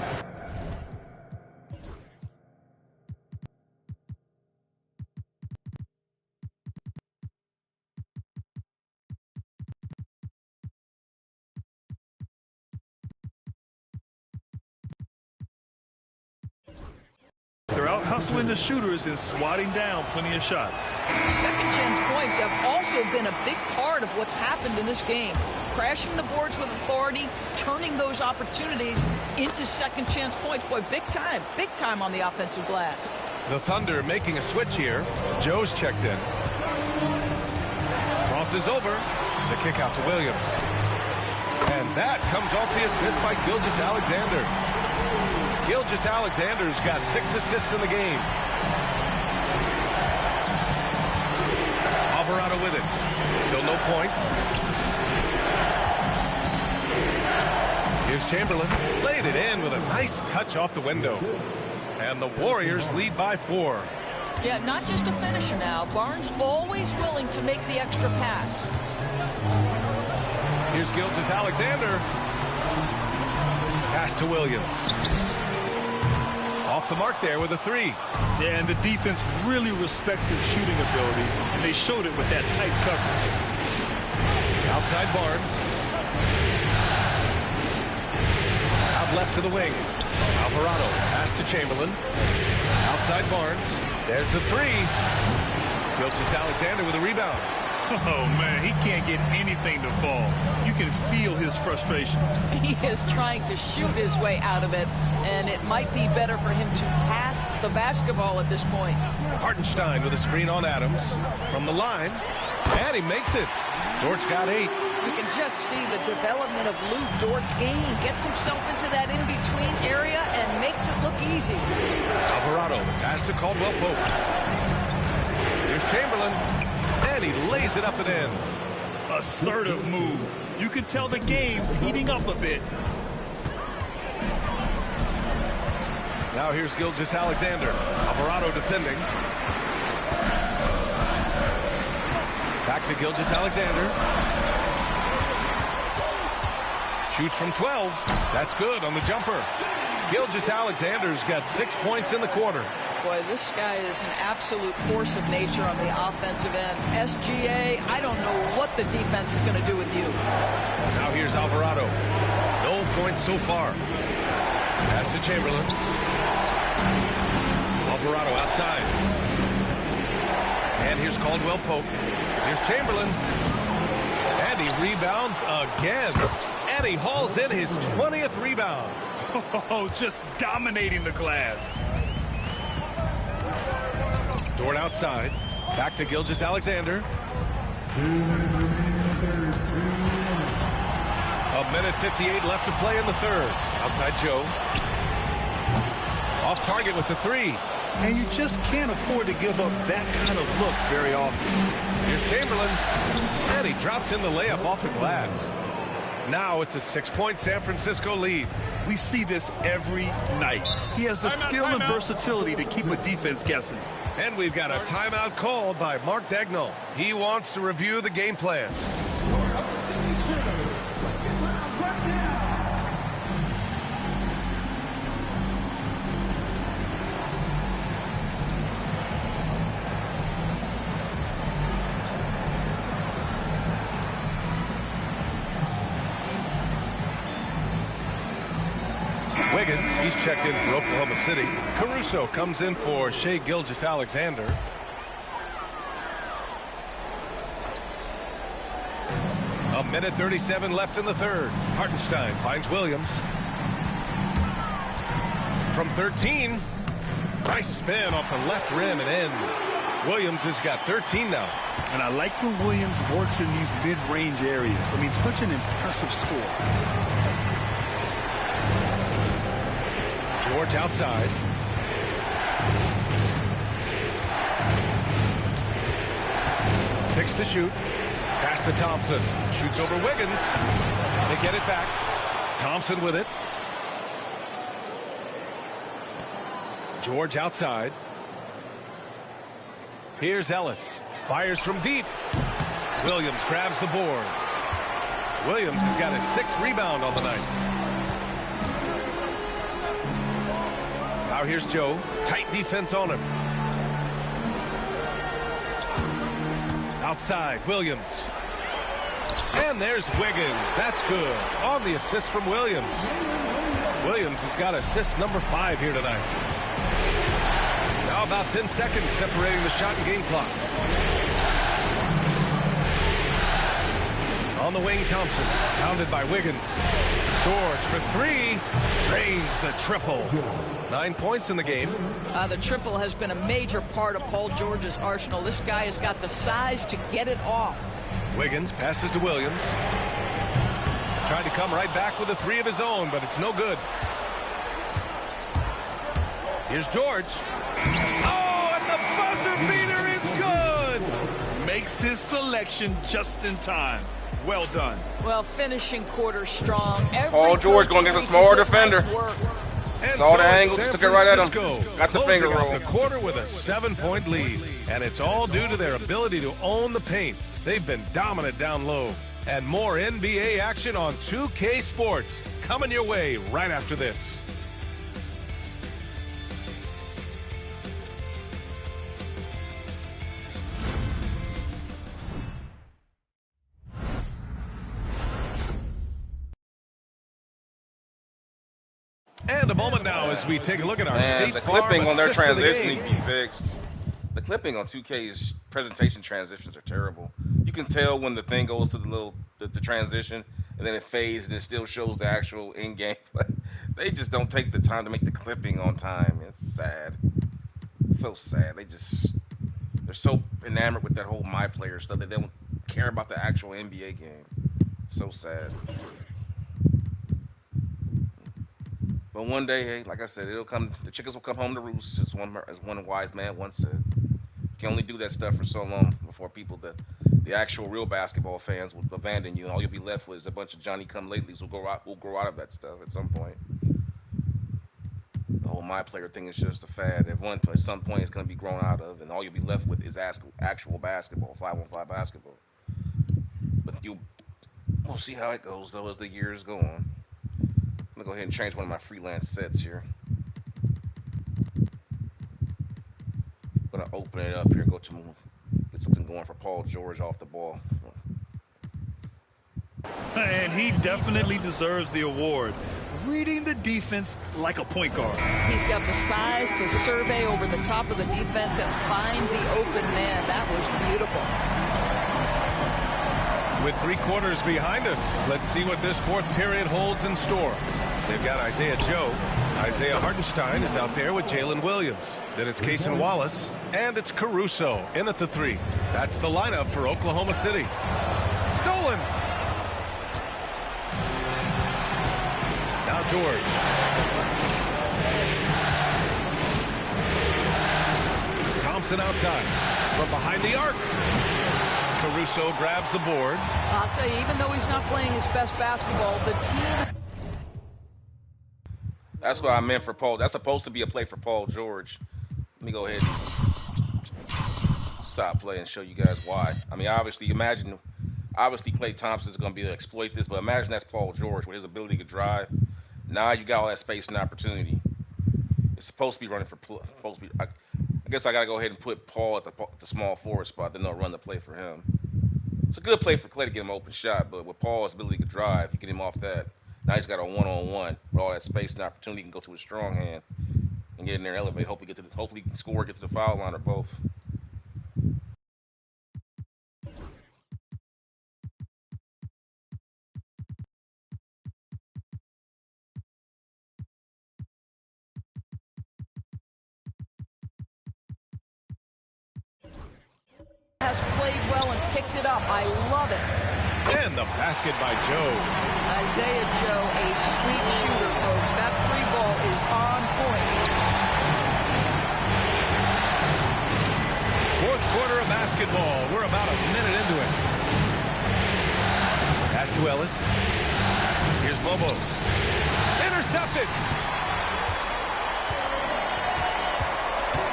They're out hustling the shooters and swatting down plenty of shots. Second chance points have also been a big part of what's happened in this game. Crashing the boards with authority, turning those opportunities into second chance points. Boy, big time on the offensive glass. The Thunder making a switch here. Joe's checked in. Crosses over. The kick out to Williams. And that comes off the assist by Gilgeous-Alexander. Gilgeous-Alexander's got 6 assists in the game. Alvarado with it. Still no points. Here's Chamberlain. Laid it in with a nice touch off the window. And the Warriors lead by 4. Yeah, not just a finisher now. Barnes always willing to make the extra pass. Here's Gilgeous-Alexander. Pass to Williams. Off the mark there with a 3. Yeah, and the defense really respects his shooting ability, and they showed it with that tight coverage. Outside Barnes. Out left to the wing. Alvarado. Pass to Chamberlain. Outside Barnes. There's the three. Gilgeous-Alexander with a rebound. Oh, man, he can't get anything to fall. You can feel his frustration. He is trying to shoot his way out of it, and it might be better for him to pass the basketball at this point. Hartenstein with a screen on Adams from the line, and he makes it. Dort's got 8. You can just see the development of Lou Dort's game. He gets himself into that in-between area and makes it look easy. Alvarado, the pass to Caldwell Pope. Here's Chamberlain, and he lays it up and in. Assertive move. You can tell the game's heating up a bit. Now here's Gilgeous-Alexander. Alvarado defending. Back to Gilgeous-Alexander. Shoots from 12. That's good on the jumper. Gilgeous-Alexander's got 6 points in the quarter. Boy, this guy is an absolute force of nature on the offensive end. SGA, I don't know what the defense is going to do with you. Now here's Alvarado. No points so far. Pass to Chamberlain. Alvarado outside. And here's Caldwell Pope. Here's Chamberlain. And he rebounds again. And he hauls in his 20th rebound. Oh, just dominating the glass. Dort outside. Back to Gilgeous-Alexander. A minute 58 left to play in the third. Outside Joe. Off target with the three. And you just can't afford to give up that kind of look very often. Here's Chamberlain. And he drops in the layup off the glass. Now it's a 6-point San Francisco lead. We see this every night. He has the skill and versatility to keep a defense guessing. And we've got a timeout called by Mark Daigneault. He wants to review the game plan. Wiggins, he's checked in for Oklahoma City. Caruso comes in for Shai Gilgeous-Alexander. A minute 37 left in the third. Hartenstein finds Williams. From 13. Nice spin off the left rim and in. Williams has got 13 now. And I like when Williams works in these mid-range areas. I mean, such an impressive score. George outside. Six to shoot. Pass to Thompson. Shoots over Wiggins. They get it back. Thompson with it. George outside. Here's Ellis. Fires from deep. Williams grabs the board. Williams has got his 6th rebound on the night. Now here's Joe. Tight defense on him. Outside, Williams. And there's Wiggins. That's good. On the assist from Williams. Williams has got assist number 5 here tonight. Now about 10 seconds separating the shot and game clocks. On the wing, Thompson. Pounded by Wiggins. George for 3. Drains the triple. 9 points in the game. The triple has been a major part of Paul George's arsenal. This guy has got the size to get it off. Wiggins passes to Williams. Tried to come right back with a 3 of his own, but it's no good. Here's George. Oh, and the buzzer beater is good! Makes his selection just in time. Well done. Well, finishing quarter strong. Paul George going against a smaller defender. Saw the angle, took it right at him. Got the finger roll. The quarter with a 7-point lead. And it's all due to their ability to own the paint. They've been dominant down low. And more NBA action on 2K Sports coming your way right after this. And a moment now as we take a look at our State the Farm clipping on their assist of the transition game. needs to be fixed. The clipping on 2K's presentation transitions are terrible. You can tell when the thing goes to the transition, and then it fades, and it still shows the actual in-game. They just don't take the time to make the clipping on time. It's sad. It's so sad. They're so enamored with that whole my player stuff that they don't care about the actual NBA game. So sad. But one day, hey, like I said, it'll come. The chickens will come home to roost, as one wise man once said. You can only do that stuff for so long before people, the actual real basketball fans, will abandon you, and all you'll be left with is a bunch of Johnny-come-latelys who will grow out of that stuff at some point. The whole my player thing is just a fad. At some point, it's going to be grown out of, and all you'll be left with is actual basketball, 5-on-5 basketball. But we'll see how it goes, though, as the years go on. I'm going to go ahead and change one of my freelance sets here. I'm going to open it up here and get something going for Paul George off the ball. And he definitely deserves the award. Reading the defense like a point guard. He's got the size to survey over the top of the defense and find the open man. That was beautiful. With 3 quarters behind us, let's see what this fourth period holds in store. They've got Isaiah Joe. Isaiah Hartenstein is out there with Jalen Williams. Then it's Cason Wallace, and it's Caruso in at the 3. That's the lineup for Oklahoma City. Stolen. Now George. Thompson outside. From behind the arc. Caruso grabs the board. I'll tell you, even though he's not playing his best basketball, the team... That's what I meant for Paul. That's supposed to be a play for Paul George. Let me go ahead and stop playing and show you guys why. I mean, obviously Klay Thompson is going to be able to exploit this, but imagine that's Paul George with his ability to drive. Now you got all that space and opportunity. It's supposed to be running for. I guess I got to go ahead and put Paul at the small forward spot. Then they'll run the play for him. It's a good play for Klay to get him an open shot, but with Paul's ability to drive, you get him off that. Now he's got a one-on-one with all that space and opportunity. He can go to his strong hand and get in there and elevate. Hopefully he can score, get to the foul line, or both. has played well and picked it up. I love it. And the basket by Joe. Isaiah Joe, a sweet shooter, folks. That 3-ball is on point. Fourth quarter of basketball. We're about a minute into it. Pass to Ellis. Here's Bobo. Intercepted.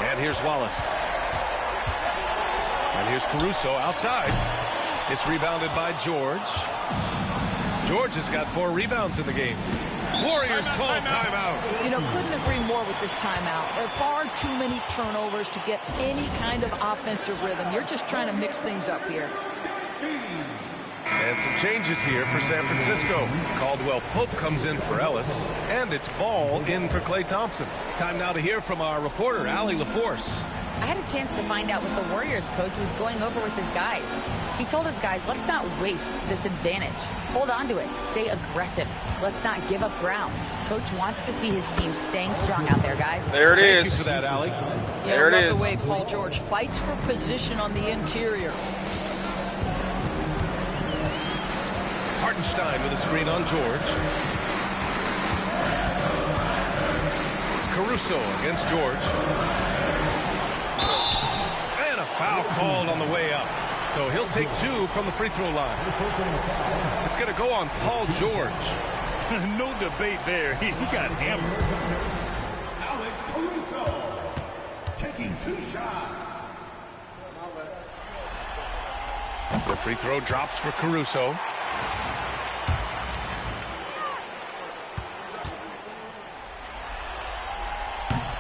And here's Wallace. And here's Caruso outside. It's rebounded by George. George has got 4 rebounds in the game. Warriors call timeout. You know, couldn't agree more with this timeout. There are far too many turnovers to get any kind of offensive rhythm. You're just trying to mix things up here. And some changes here for San Francisco. Caldwell Pope comes in for Ellis, and it's Ball in for Klay Thompson. Time now to hear from our reporter, Allie LaForce. I had a chance to find out what the Warriors coach was going over with his guys. He told his guys, let's not waste this advantage. Hold on to it. Stay aggressive. Let's not give up ground. Coach wants to see his team staying strong out there, guys. There it is. Thank you for that, Allie. There it I is. love the way Paul George fights for position on the interior. Hartenstein with a screen on George. Caruso against George. And a foul called on the way up. So he'll take 2 from the free throw line. It's going to go on Paul George. No debate there. He got hammered. Alex Caruso taking 2 shots. The free throw drops for Caruso.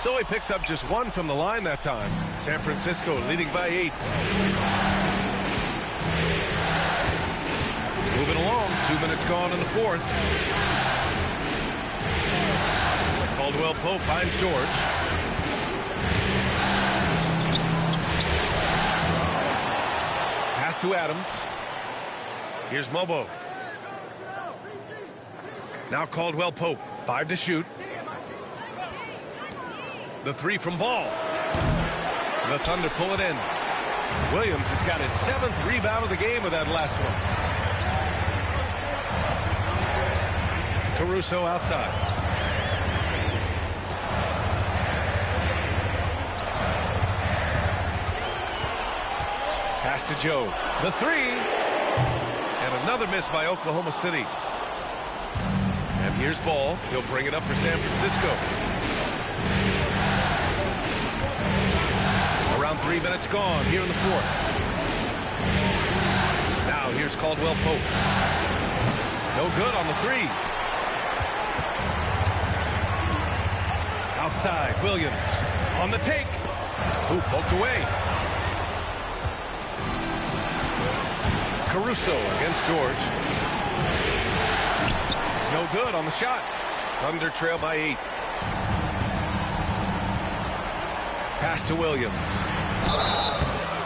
So he picks up just 1 from the line that time. San Francisco leading by 8. Moving along, 2 minutes gone in the fourth. Caldwell Pope finds George. Pass to Adams. Here's Mobo. Now Caldwell Pope. 5 to shoot. The 3 from Ball. The Thunder pull it in. Williams has got his 7th rebound of the game with that last one. Caruso outside. Pass to Joe. The 3. And another miss by Oklahoma City. And here's Ball. He'll bring it up for San Francisco. Around 3 minutes gone here in the 4th. Now here's Caldwell Pope. No good on the 3. Outside, Williams on the take. Ooh, poked away. Caruso against George. No good on the shot. Thunder trail by 8. Pass to Williams.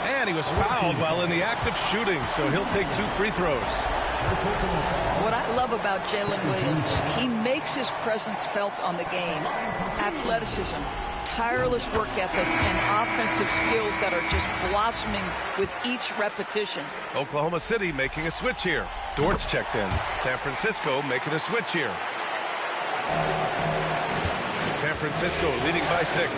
And he was fouled while in the act of shooting, so he'll take 2 free throws. What I love about Jalen Williams, he makes his presence felt on the game. Athleticism, tireless work ethic, and offensive skills that are just blossoming with each repetition. Oklahoma City making a switch here. Dortch checked in. San Francisco making a switch here. San Francisco leading by 6.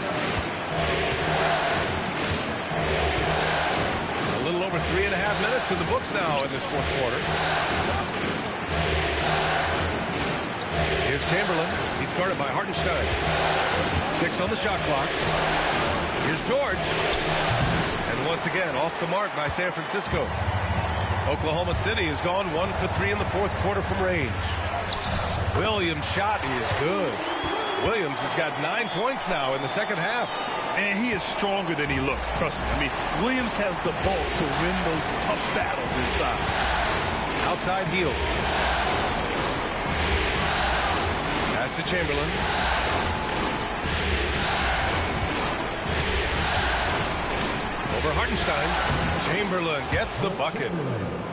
A little over 3.5 minutes in the books now in this 4th quarter. Here's Chamberlain. He's guarded by Hartenstein. 6 on the shot clock. Here's George. And once again, off the mark by San Francisco. Oklahoma City has gone 1 for 3 in the 4th quarter from range. Williams' shot is good. Williams has got 9 points now in the 2nd half. And he is stronger than he looks, trust me. I mean, Williams has the bulk to win those tough battles inside. Outside heel. Pass to Chamberlain. Over Hartenstein. Chamberlain gets the bucket.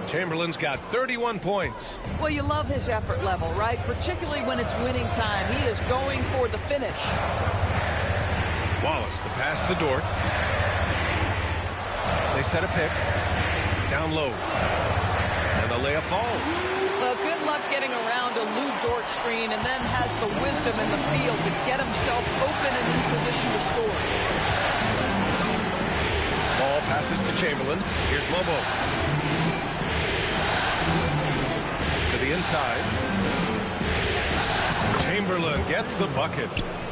Chamberlain's got 31 points. Well, you love his effort level, right? Particularly when it's winning time. He is going for the finish. Wallace, the pass to Dort. They set a pick. Down low. And the layup falls. Well, good luck getting around a Lou Dort screen, and then has the wisdom in the field to get himself open and in position to score. Ball passes to Chamberlain. Here's Mobo. To the inside. Chamberlain gets the bucket.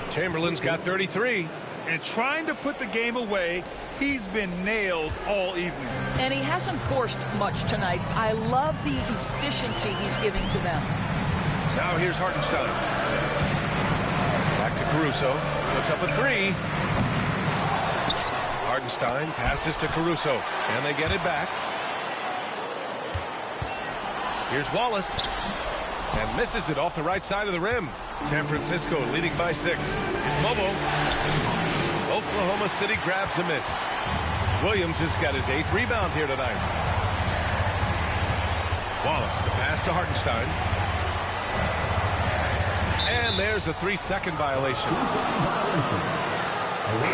Chamberlain's got 33. And trying to put the game away, he's been nails all evening. And he hasn't forced much tonight. I love the efficiency he's giving to them. Now here's Hartenstein. Back to Caruso. Puts up a 3. Hartenstein passes to Caruso. And they get it back. Here's Wallace. And misses it off the right side of the rim. San Francisco leading by 6. Here's Mobo. Oklahoma City grabs a miss. Williams has got his 8th rebound here tonight. Wallace, the pass to Hartenstein. And there's a 3-second violation.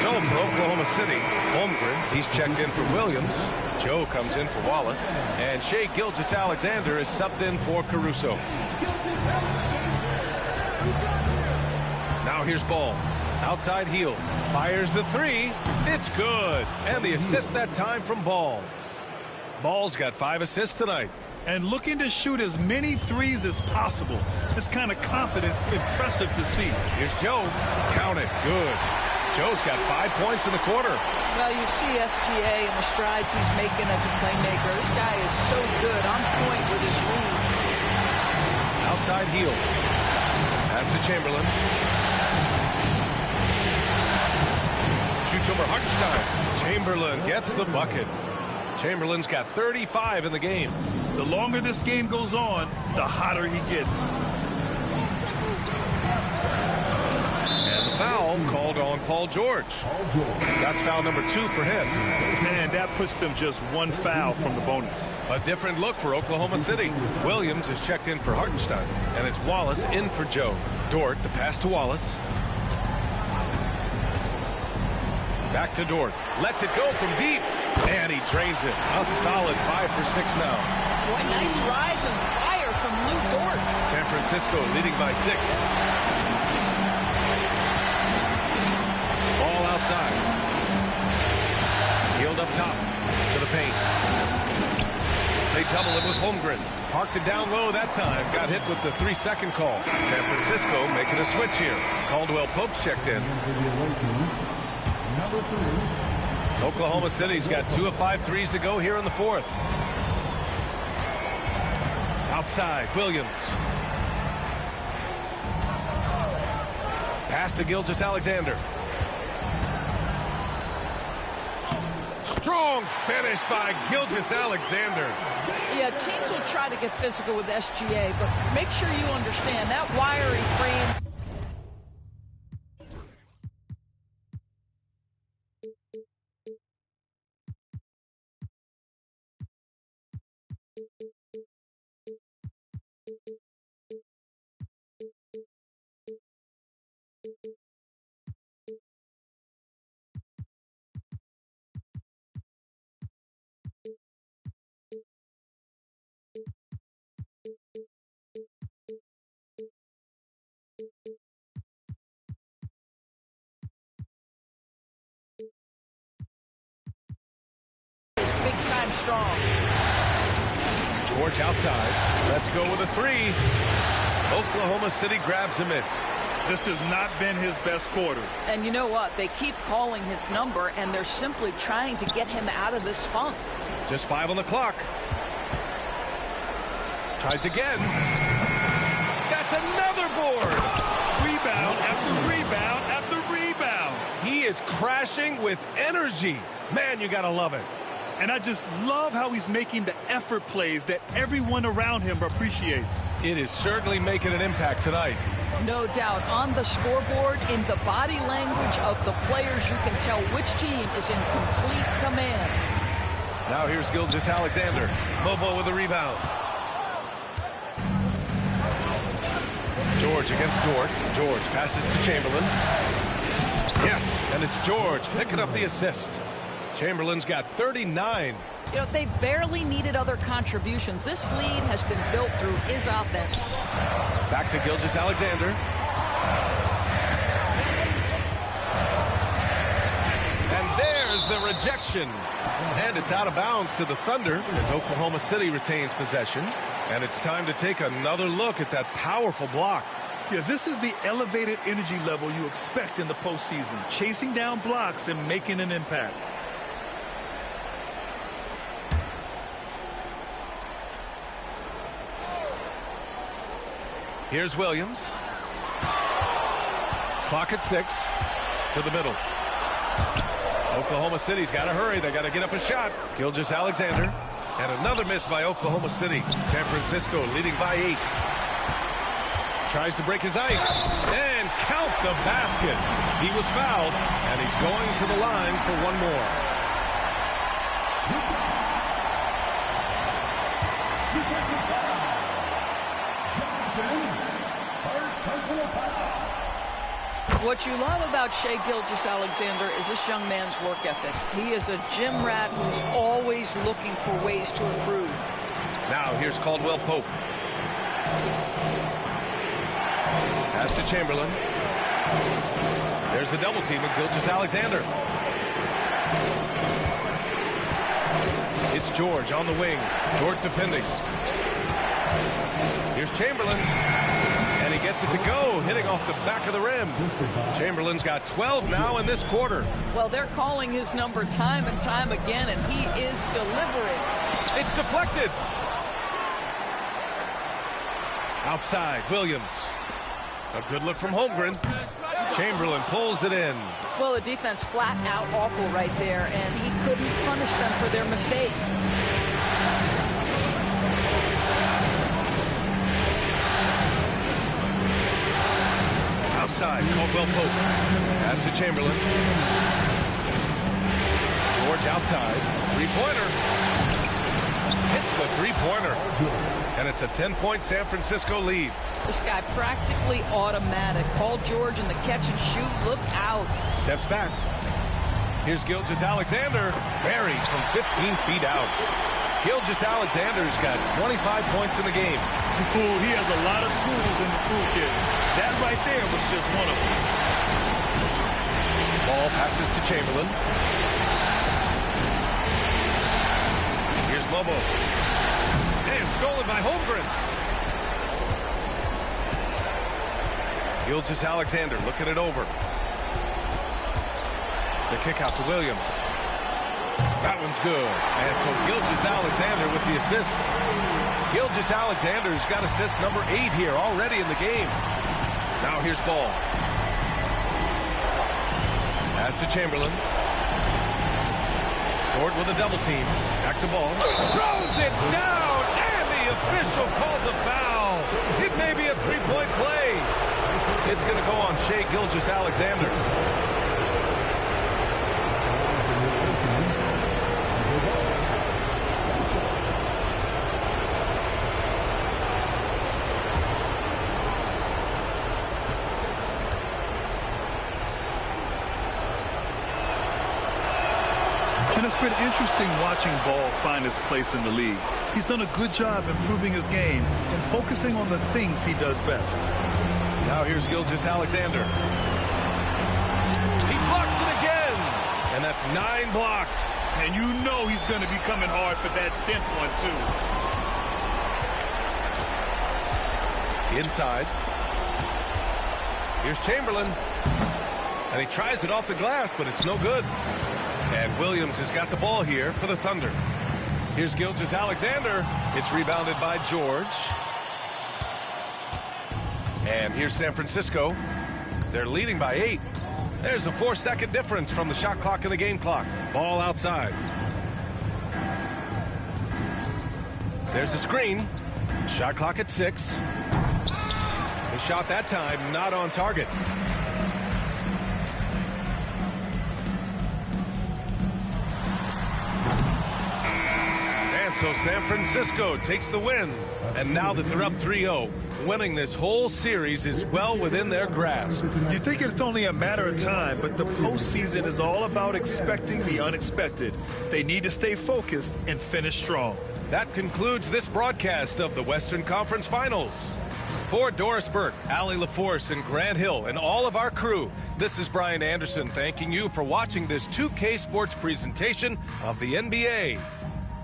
So for Oklahoma City, Holmgren, he's checked in for Williams. Joe comes in for Wallace. And Shai Gilgeous-Alexander is subbed in for Caruso. Now here's Ball. Outside heel. Fires the 3. It's good. And the assist that time from Ball. Ball's got 5 assists tonight. And looking to shoot as many 3s as possible. This kind of confidence, impressive to see. Here's Joe. Count it. Good. Joe's got 5 points in the quarter. Well, you see SGA and the strides he's making as a playmaker. This guy is so good, on point with his reads. Outside heel. Pass to Chamberlain. Shoots over Hartenstein. Chamberlain gets the bucket. Chamberlain's got 35 in the game. The longer this game goes on, the hotter he gets. And the foul called on Paul George. That's foul number 2 for him. Man, and that puts them just one foul from the bonus. A different look for Oklahoma City. Williams is checked in for Hartenstein, and it's Wallace in for Joe. Dort, the pass to Wallace. Back to Dort. Lets it go from deep, and he drains it. A solid 5 for 6 now. Boy, nice rise and fire from Lou Dort. San Francisco leading by 6. Ball outside. Healed up top to the paint. They double it with Holmgren. Parked it down low that time. Got hit with the 3-second call. San Francisco making a switch here. Caldwell Pope's checked in. Oklahoma City's got 2 of 5 threes to go here in the 4th. Outside, Williams. Pass to Gilgeous-Alexander. Strong finish by Gilgeous-Alexander. Yeah, teams will try to get physical with SGA, but make sure you understand that wiry frame. Big time strong. George outside. Let's go with a 3. Oklahoma City grabs a miss. This has not been his best quarter. And you know what? They keep calling his number, and they're simply trying to get him out of this funk. Just 5 on the clock. Tries again. That's another board. Rebound after rebound after rebound. He is crashing with energy. Man, you gotta love it. And I just love how he's making the effort plays that everyone around him appreciates. It is certainly making an impact tonight. No doubt. On the scoreboard, in the body language of the players, you can tell which team is in complete command. Now here's Gilgeous-Alexander. Bobo with the rebound. George against Dort. George passes to Chamberlain. Yes, and it's George picking up the assist. Chamberlain's got 39. You know, they barely needed other contributions. This lead has been built through his offense. Back to Gilgeous-Alexander. And there's the rejection. And it's out of bounds to the Thunder as Oklahoma City retains possession. And it's time to take another look at that powerful block. Yeah, this is the elevated energy level you expect in the postseason. Chasing down blocks and making an impact. Here's Williams. Clock at 6. To the middle. Oklahoma City's got to hurry. They got to get up a shot. Gilgeous-Alexander. And another miss by Oklahoma City. San Francisco leading by 8. Tries to break his ice. And count the basket. He was fouled. And he's going to the line for one more. What you love about Shai Gilgeous-Alexander is this young man's work ethic. He is a gym rat who's always looking for ways to improve. Now here's Caldwell Pope. Pass to Chamberlain. There's the double team with Gilgeous-Alexander. It's George on the wing. Dort defending. Here's Chamberlain. And he gets it to go, hitting off the back of the rim. Chamberlain's got 12 now in this quarter. Well, they're calling his number time and time again, and he is delivering. It's deflected. Outside, Williams. A good look from Holmgren. Chamberlain pulls it in. Well, the defense flat out awful right there, and he couldn't punish them for their mistake. Outside, Caldwell Pope. Pass to Chamberlain. George George outside. Three-pointer. Hits the three-pointer. And it's a 10-point San Francisco lead. This guy practically automatic. Paul George in the catch and shoot. Look out. Steps back. Here's Gilgeous-Alexander. Buried from 15 feet out. Gilgeous-Alexander's got 25 points in the game. Ooh, he has a lot of tools in the toolkit. That right there was just one of them. Ball passes to Chamberlain. Here's Lobo. And stolen by Holmgren. Gilgeous-Alexander looking it over. The kick out to Williams. That one's good. And so Gilgeous-Alexander with the assist. Gilgeous-Alexander's got assist number 8 here already in the game. Now here's Ball. Pass to Chamberlain. Ford with a double team. Back to Ball. Throws it down, and the official calls a foul. It may be a three-point play. It's going to go on Shai Gilgeous-Alexander. And it's been interesting watching Ball find his place in the league. He's done a good job improving his game and focusing on the things he does best. Now here's Gilgeous-Alexander. He blocks it again. And that's 9 blocks. And you know he's going to be coming hard for that 10th one, too. Inside. Here's Chamberlain. And he tries it off the glass, but it's no good. And Williams has got the ball here for the Thunder. Here's Gilgeous-Alexander. It's rebounded by George. And here's San Francisco. They're leading by 8. There's a 4-second difference from the shot clock and the game clock. Ball outside. There's a screen. Shot clock at 6. The shot that time not on target. And so San Francisco takes the win. And now that they're up 3-0, winning this whole series is well within their grasp. You think it's only a matter of time, but the postseason is all about expecting the unexpected. They need to stay focused and finish strong. That concludes this broadcast of the Western Conference Finals. For Doris Burke, Allie LaForce, and Grant Hill, and all of our crew, this is Brian Anderson thanking you for watching this 2K Sports presentation of the NBA.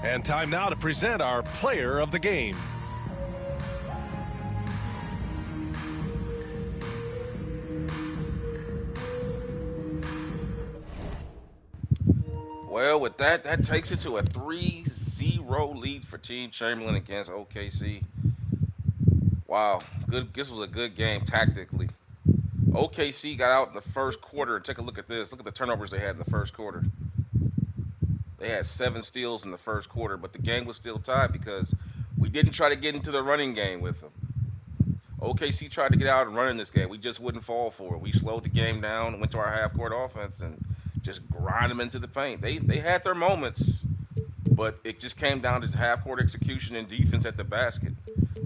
And time now to present our player of the game. Well, with that takes it to a 3-0 lead for Team Chamberlain against OKC. Wow, good. This was a good game tactically. OKC got out in the first quarter. Take a look at this. Look at the turnovers they had in the first quarter. They had 7 steals in the first quarter, but the game was still tied because we didn't try to get into the running game with them. OKC tried to get out and run in this game. We just wouldn't fall for it. We slowed the game down and went to our half-court offense and just grind them into the paint. They had their moments, but it just came down to half-court execution and defense at the basket.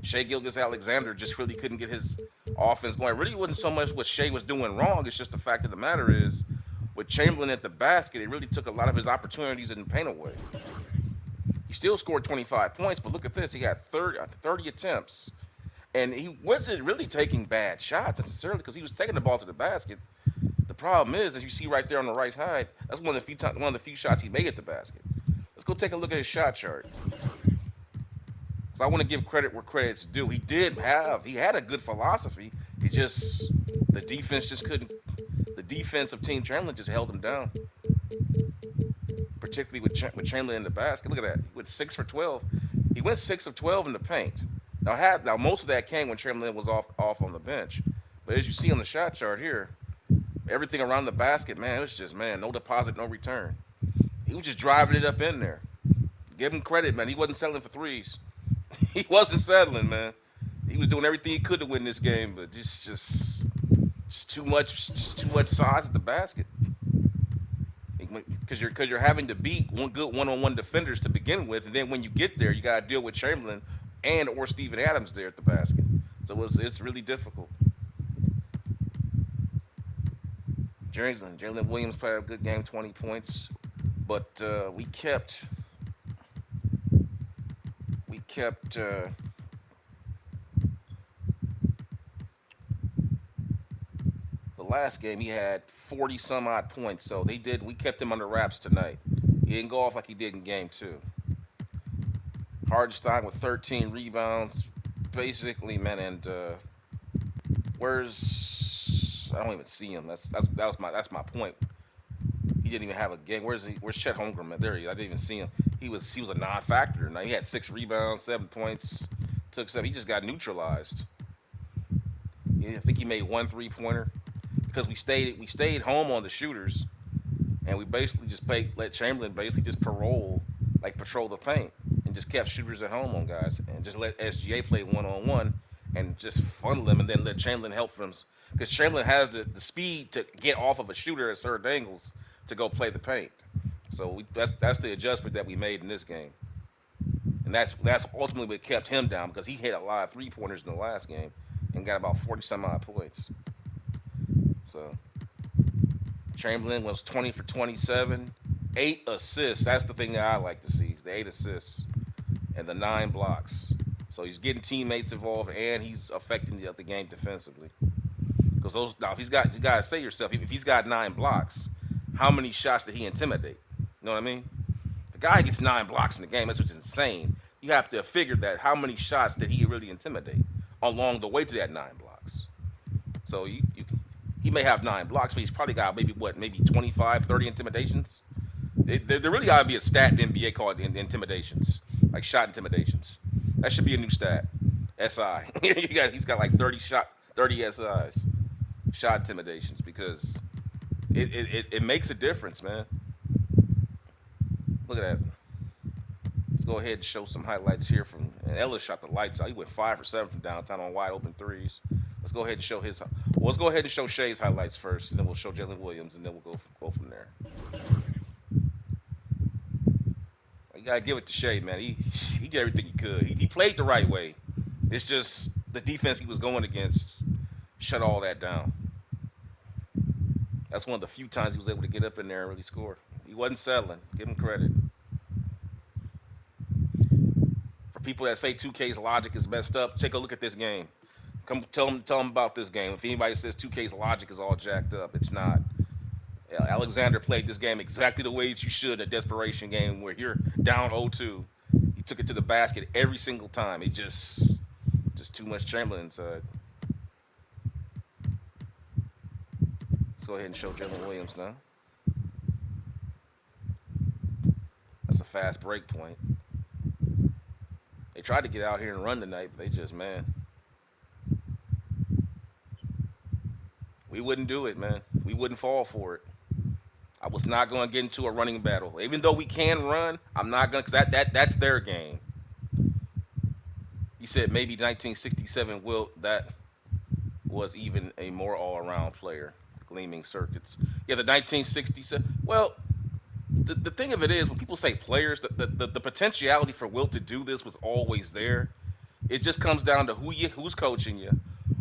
Shai Gilgeous-Alexander just really couldn't get his offense going. It really wasn't so much what Shai was doing wrong. It's just the fact of the matter is, with Chamberlain at the basket, it really took a lot of his opportunities in the paint away. He still scored 25 points, but look at this. He got 30 attempts. And he wasn't really taking bad shots necessarily because he was taking the ball to the basket. The problem is, as you see right there on the right side, that's one of the few shots he made at the basket. Let's go take a look at his shot chart. So I want to give credit where credit's due. He had a good philosophy. The defense just couldn't. The defense of Team Chamberlain just held him down. Particularly with Chamberlain in the basket. Look at that. He went 6 for 12. He went 6 of 12 in the paint. Now most of that came when Chamberlain was off on the bench. But as you see on the shot chart here, everything around the basket, man, it was just, no deposit, no return. He was just driving it up in there. Give him credit, man. He wasn't settling for threes. He wasn't settling, man. He was doing everything he could to win this game, but just too much size at the basket. because you're having to beat good one-on-one defenders to begin with, and then when you get there, you got to deal with Chamberlain and or Steven Adams there at the basket. So it's really difficult. Jalen Williams played a good game, 20 points, but we kept the last game he had 40 some odd points, so we kept him under wraps tonight. He didn't go off like he did in game 2. Hardenstein with 13 rebounds, basically, man. And I don't even see him. That's my point. He didn't even have a game. Where's Chet Holmgren? There he is. I didn't even see him. He was a non-factor. Now he had 6 rebounds, 7 points, took 7. He just got neutralized. I think he made 1 3-pointer because we stayed home on the shooters, and we basically just let Chamberlain basically just patrol the paint and just kept shooters at home on guys and just let SGA play one-on-one and just funnel them and then let Chamberlain help them because Chamberlain has the speed to get off of a shooter at certain angles to go play the paint. So that's the adjustment that we made in this game, and that's ultimately what kept him down because he hit a lot of 3-pointers in the last game and got about 40 some odd points. So Chamberlain was 20 for 27, 8 assists. That's the thing that I like to see, the 8 assists and the 9 blocks. So he's getting teammates involved and he's affecting the game defensively. Because you gotta say yourself, if he's got 9 blocks, how many shots did he intimidate? You know what I mean? The guy gets 9 blocks in the game. That's what's insane. You have to figure that how many shots did he really intimidate along the way to that 9 blocks. So he may have 9 blocks, but he's probably got maybe 25, 30 intimidations. There really got to be a stat in the NBA called intimidations, like shot intimidations. That should be a new stat. SI. He's got like 30 SIs, shot intimidations, because it makes a difference, man. Look at that. Let's go ahead and show some highlights here from Ellis. Shot the lights out. He went 5 for 7 from downtown on wide open threes. Let's go ahead and show let's go ahead and show Shai's highlights first, and then we'll show Jalen Williams, and then we'll go from there. You gotta give it to Shai, man. He did everything he could. He played the right way. It's just the defense he was going against shut all that down. That's one of the few times he was able to get up in there and really score. He wasn't settling. Give him credit. For people that say 2K's logic is messed up, take a look at this game. Come tell them about this game. If anybody says 2K's logic is all jacked up, it's not. Alexander played this game exactly the way that you should in a desperation game where you're down 0-2. He took it to the basket every single time. It just too much Chamberlain inside. Let's go ahead and show Jalen Williams now. That's a fast break point. They tried to get out here and run tonight, but they just, man. We wouldn't do it, man. We wouldn't fall for it. I was not going to get into a running battle. Even though we can run, I'm not going to, because that's their game. He said maybe 1967 Wilt, that was even a more all-around player. Gleaming circuits. Yeah, the 1967. Well, the thing of it is, when people say players, the potentiality for Wilt to do this was always there. It just comes down to who's coaching you.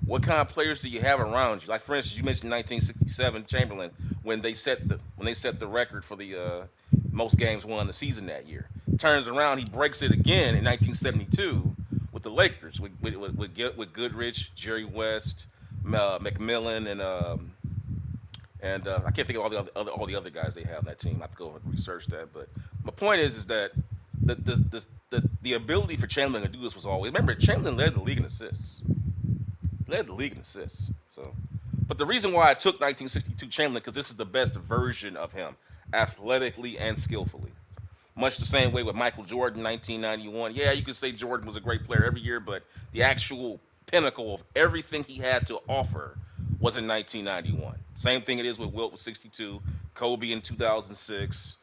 What kind of players do you have around you? Like, for instance, you mentioned 1967 Chamberlain when they set the record for the most games won in the season that year. Turns around, he breaks it again in 1972 with the Lakers with Goodrich, Jerry West, McMillan, and I can't think of all the other guys they have on that team. I have to go and research that. But my point is that the ability for Chamberlain to do this was always. Remember, Chamberlain led the league in assists. So, but the reason why I took 1962 Chamberlain, because this is the best version of him, athletically and skillfully. Much the same way with Michael Jordan, 1991. Yeah, you could say Jordan was a great player every year, but the actual pinnacle of everything he had to offer was in 1991. Same thing it is with Wilt with 62, Kobe in 2006.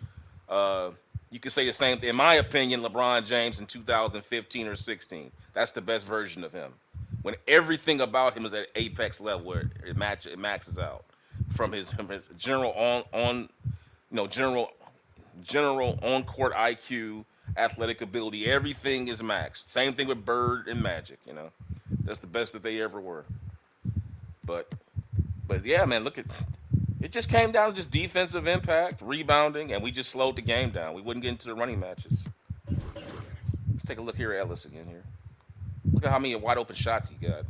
You could say the same thing, in my opinion, LeBron James in 2015 or 16. That's the best version of him. When everything about him is at apex level, where it maxes out from his general general on-court IQ, athletic ability, everything is maxed. Same thing with Bird and Magic. That's the best that they ever were. But yeah, man, look at it. Just came down to just defensive impact, rebounding, and we just slowed the game down. We wouldn't get into the running matches. Let's take a look here at Ellis again here. Look at how many wide open shots he got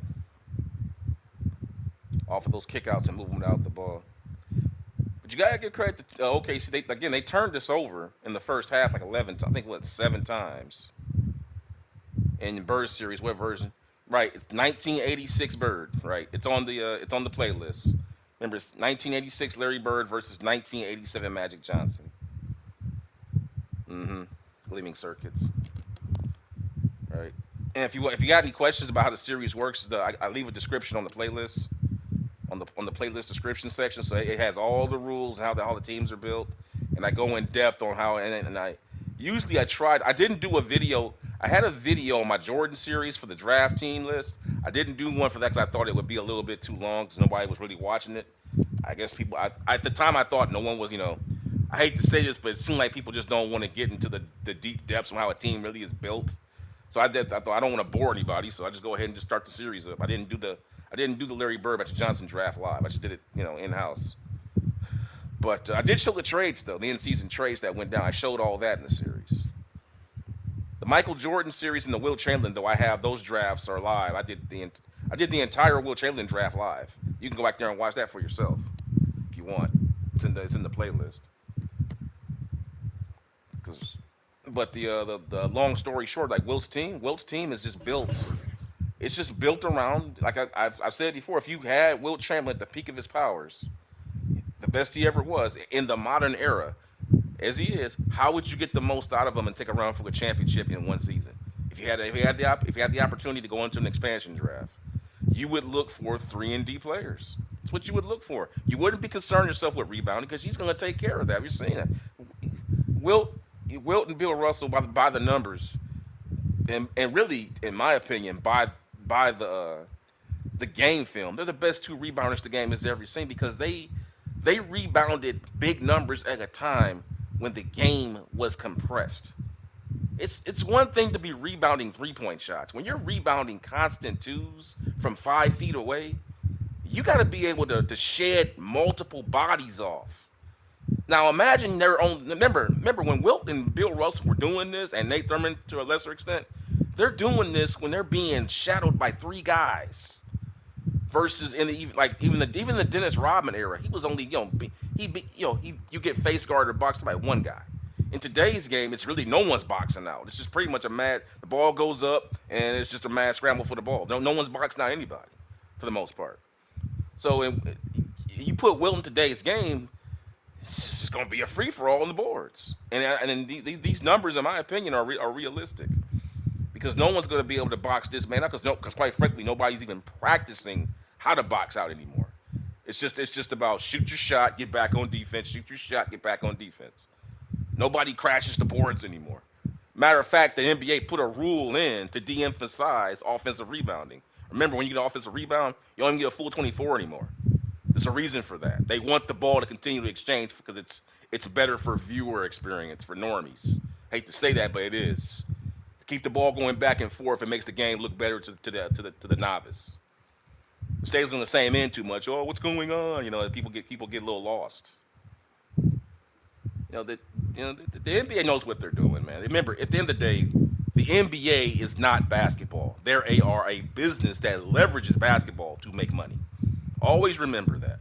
off of those kickouts and moving out the ball. But you gotta give credit to OKC. They turned this over in the first half like 7 times. In Bird series, what version? Right, it's 1986 Bird. Right, it's on the playlist. Remember, it's 1986 Larry Bird versus 1987 Magic Johnson. Gleaming circuits. Right, and if you got any questions about how the series works, I leave a description on the playlist. On the playlist description section, so it has all the rules and how the teams are built, and I go in depth on how. And I didn't do a video. I had a video on my Jordan series for the draft team list. I didn't do one for that because I thought it would be a little bit too long because nobody was really watching it. I guess people at the time I thought no one was. I hate to say this, but it seemed like people just don't want to get into the deep depths of how a team really is built. So I thought I don't want to bore anybody, so I just go ahead and just start the series up. I didn't do the Larry Bird Magic Johnson draft live. I just did it, in-house. But I did show the trades, though, the in-season trades that went down. I showed all that in the series. The Michael Jordan series and the Wilt Chamberlain, though, I have those drafts are live. I did the entire Wilt Chamberlain draft live. You can go back there and watch that for yourself if you want. It's in the playlist. But the long story short, like Wilt's team is just built. It's just built around, like I've said before, if you had Wilt Chamberlain at the peak of his powers, the best he ever was in the modern era, as he is, how would you get the most out of him and take a run for a championship in one season? If you had the opportunity to go into an expansion draft, you would look for 3-and-D players. That's what you would look for. You wouldn't be concerned yourself with rebounding because he's going to take care of that. You're seeing that. Wilt and Bill Russell by the numbers, and really, in my opinion, by the game film, they're the best two rebounders the game has ever seen because they rebounded big numbers at a time when the game was compressed. It's one thing to be rebounding 3-point shots. When you're rebounding constant twos from 5 feet away, you got to be able to shed multiple bodies off. Now imagine their own. Remember when Wilt and Bill Russell were doing this, and Nate Thurman to a lesser extent. They're doing this when they're being shadowed by 3 guys, versus even the Dennis Rodman era. He was only you get face guarded or boxed by 1 guy. In today's game, it's really no one's boxing out. It's just pretty much the ball goes up and it's just a mad scramble for the ball. No one's boxing out anybody for the most part. So you put Wilt in today's game, it's just going to be a free for all on the boards. And these numbers, in my opinion, are realistic. Because no one's going to be able to box this man out. Because quite frankly, nobody's even practicing how to box out anymore. It's just about shoot your shot, get back on defense. Shoot your shot, get back on defense. Nobody crashes the boards anymore. Matter of fact, the NBA put a rule in to de-emphasize offensive rebounding. Remember, when you get an offensive rebound, you don't even get a full 24 anymore. There's a reason for that. They want the ball to continue to exchange because it's better for viewer experience, for normies. Hate to say that, but it is. Keep the ball going back and forth. It makes the game look better to the novice. It stays on the same end too much. Oh, what's going on? People get a little lost. The NBA knows what they're doing, man. Remember, at the end of the day, the NBA is not basketball. They are a business that leverages basketball to make money. Always remember that.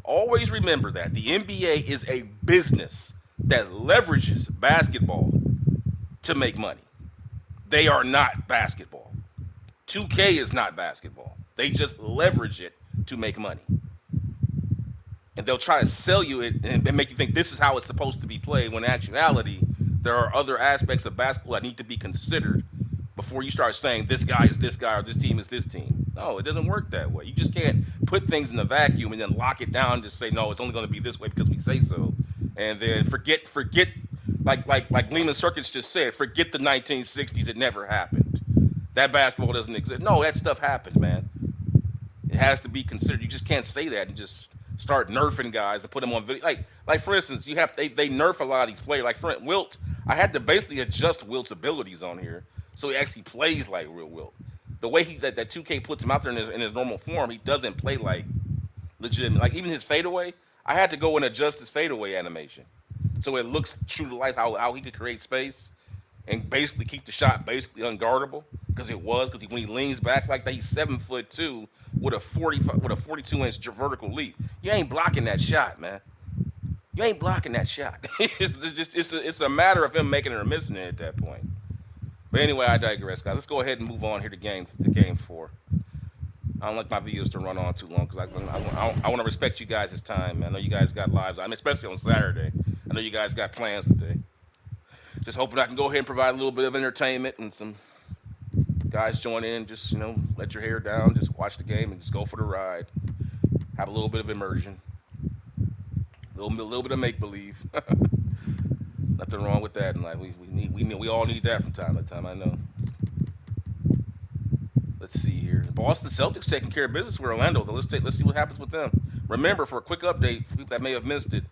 Always remember that. The NBA is a business that leverages basketball to make money. They are not basketball. 2K is not basketball. They just leverage it to make money. And they'll try to sell you it and make you think this is how it's supposed to be played, when in actuality, there are other aspects of basketball that need to be considered before you start saying this guy is this guy or this team is this team. No, it doesn't work that way. You just can't put things in a vacuum and then lock it down and just say, no, it's only going to be this way because we say so. And then forget like Lehman Circuits just said, forget the 1960s. It never happened. That basketball doesn't exist. No, that stuff happens, man. It has to be considered. You just can't say that and just start nerfing guys and put them on video. Like for instance, they nerf a lot of these players. Like for Wilt, I had to basically adjust Wilt's abilities on here so he actually plays like real Wilt. The way that 2K puts him out there in his normal form, he doesn't play like legitimate. Like even his fadeaway, I had to go and adjust his fadeaway animation so it looks true to life how he could create space and basically keep the shot basically unguardable because when he leans back like that, he's 7'2" with a 42-inch vertical leap. You ain't blocking that shot, man. You ain't blocking that shot. It's a matter of him making it or missing it at that point. But anyway, I digress, guys. Let's go ahead and move on here to game 4. I don't like my videos to run on too long because I want to respect you guys' time, man. I know you guys got lives. Especially on Saturday. I know you guys got plans today. Just hoping I can go ahead and provide a little bit of entertainment and some guys join in. Just, let your hair down. Just watch the game and just go for the ride. Have a little bit of immersion. A little bit of make-believe. Nothing wrong with that in life. We all need that from time to time, I know. Let's see here. Boston Celtics taking care of business with Orlando. Let's see what happens with them. Remember, for a quick update, for people that may have missed it,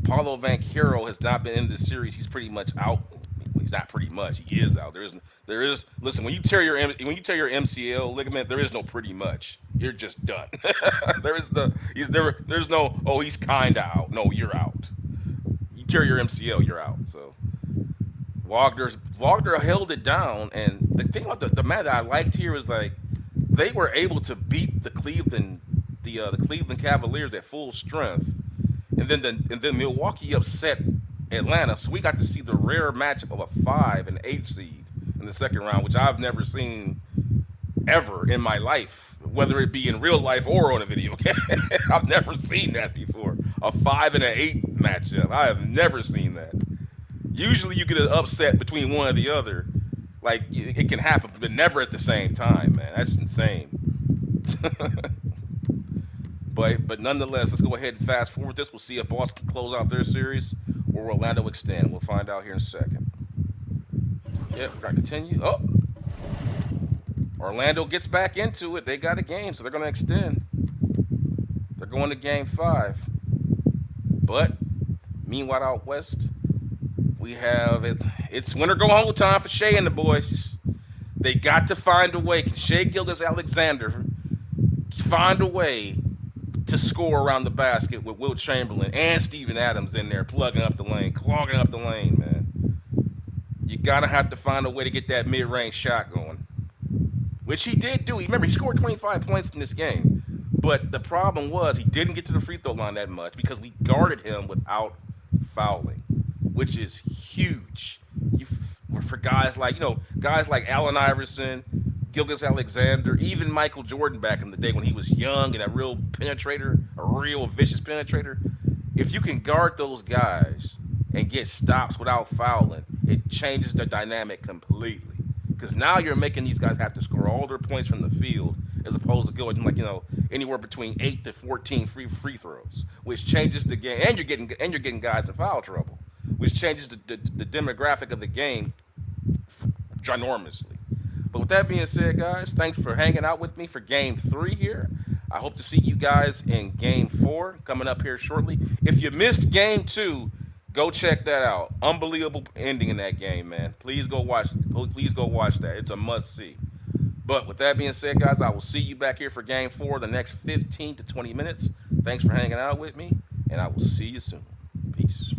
Paulo Banchero has not been in this series. He's pretty much out. He's not pretty much. He is out. There is. Listen, when you tear your MCL ligament, there is no pretty much. You're just done. There's no. Oh, he's kinda out. No, you're out. You tear your MCL, you're out. So Wagner held it down, and the thing about the man that I liked here is like they were able to beat the Cleveland Cavaliers at full strength. And then Milwaukee upset Atlanta, so we got to see the rare matchup of a 5 and 8 seed in the second round, which I've never seen ever in my life, whether it be in real life or on a video game. I've never seen that before. A 5 and an 8 matchup. I have never seen that. Usually you get an upset between one or the other. Like, it can happen, but never at the same time, man. That's insane. But nonetheless, let's go ahead and fast forward this. We'll see if Boston can close out their series or Orlando extend. We'll find out here in a second. Yep, we're going to continue. Oh! Orlando gets back into it. They got a game, so they're going to extend. They're going to game 5. But, meanwhile out west, we have it. It's winter go home time for Shea and the boys. They got to find a way. Can Shea Gilgeous-Alexander find a way to score around the basket with Wilt Chamberlain and Steven Adams in there plugging up the lane, clogging up the lane, man? You gotta have to find a way to get that mid-range shot going, which he did do. Remember, he scored 25 points in this game, but the problem was he didn't get to the free throw line that much because we guarded him without fouling, which is huge. For guys like Allen Iverson, Gilgeous-Alexander, even Michael Jordan back in the day when he was young and a real penetrator, a real vicious penetrator. If you can guard those guys and get stops without fouling, it changes the dynamic completely. Because now you're making these guys have to score all their points from the field as opposed to going anywhere between 8 to 14 free throws, which changes the game. And you're getting guys in foul trouble, which changes the demographic of the game ginormously. But with that being said, guys, thanks for hanging out with me for Game 3 here. I hope to see you guys in Game 4 coming up here shortly. If you missed Game 2, go check that out. Unbelievable ending in that game, man. Please go watch that. It's a must-see. But with that being said, guys, I will see you back here for Game 4 the next 15 to 20 minutes. Thanks for hanging out with me, and I will see you soon. Peace.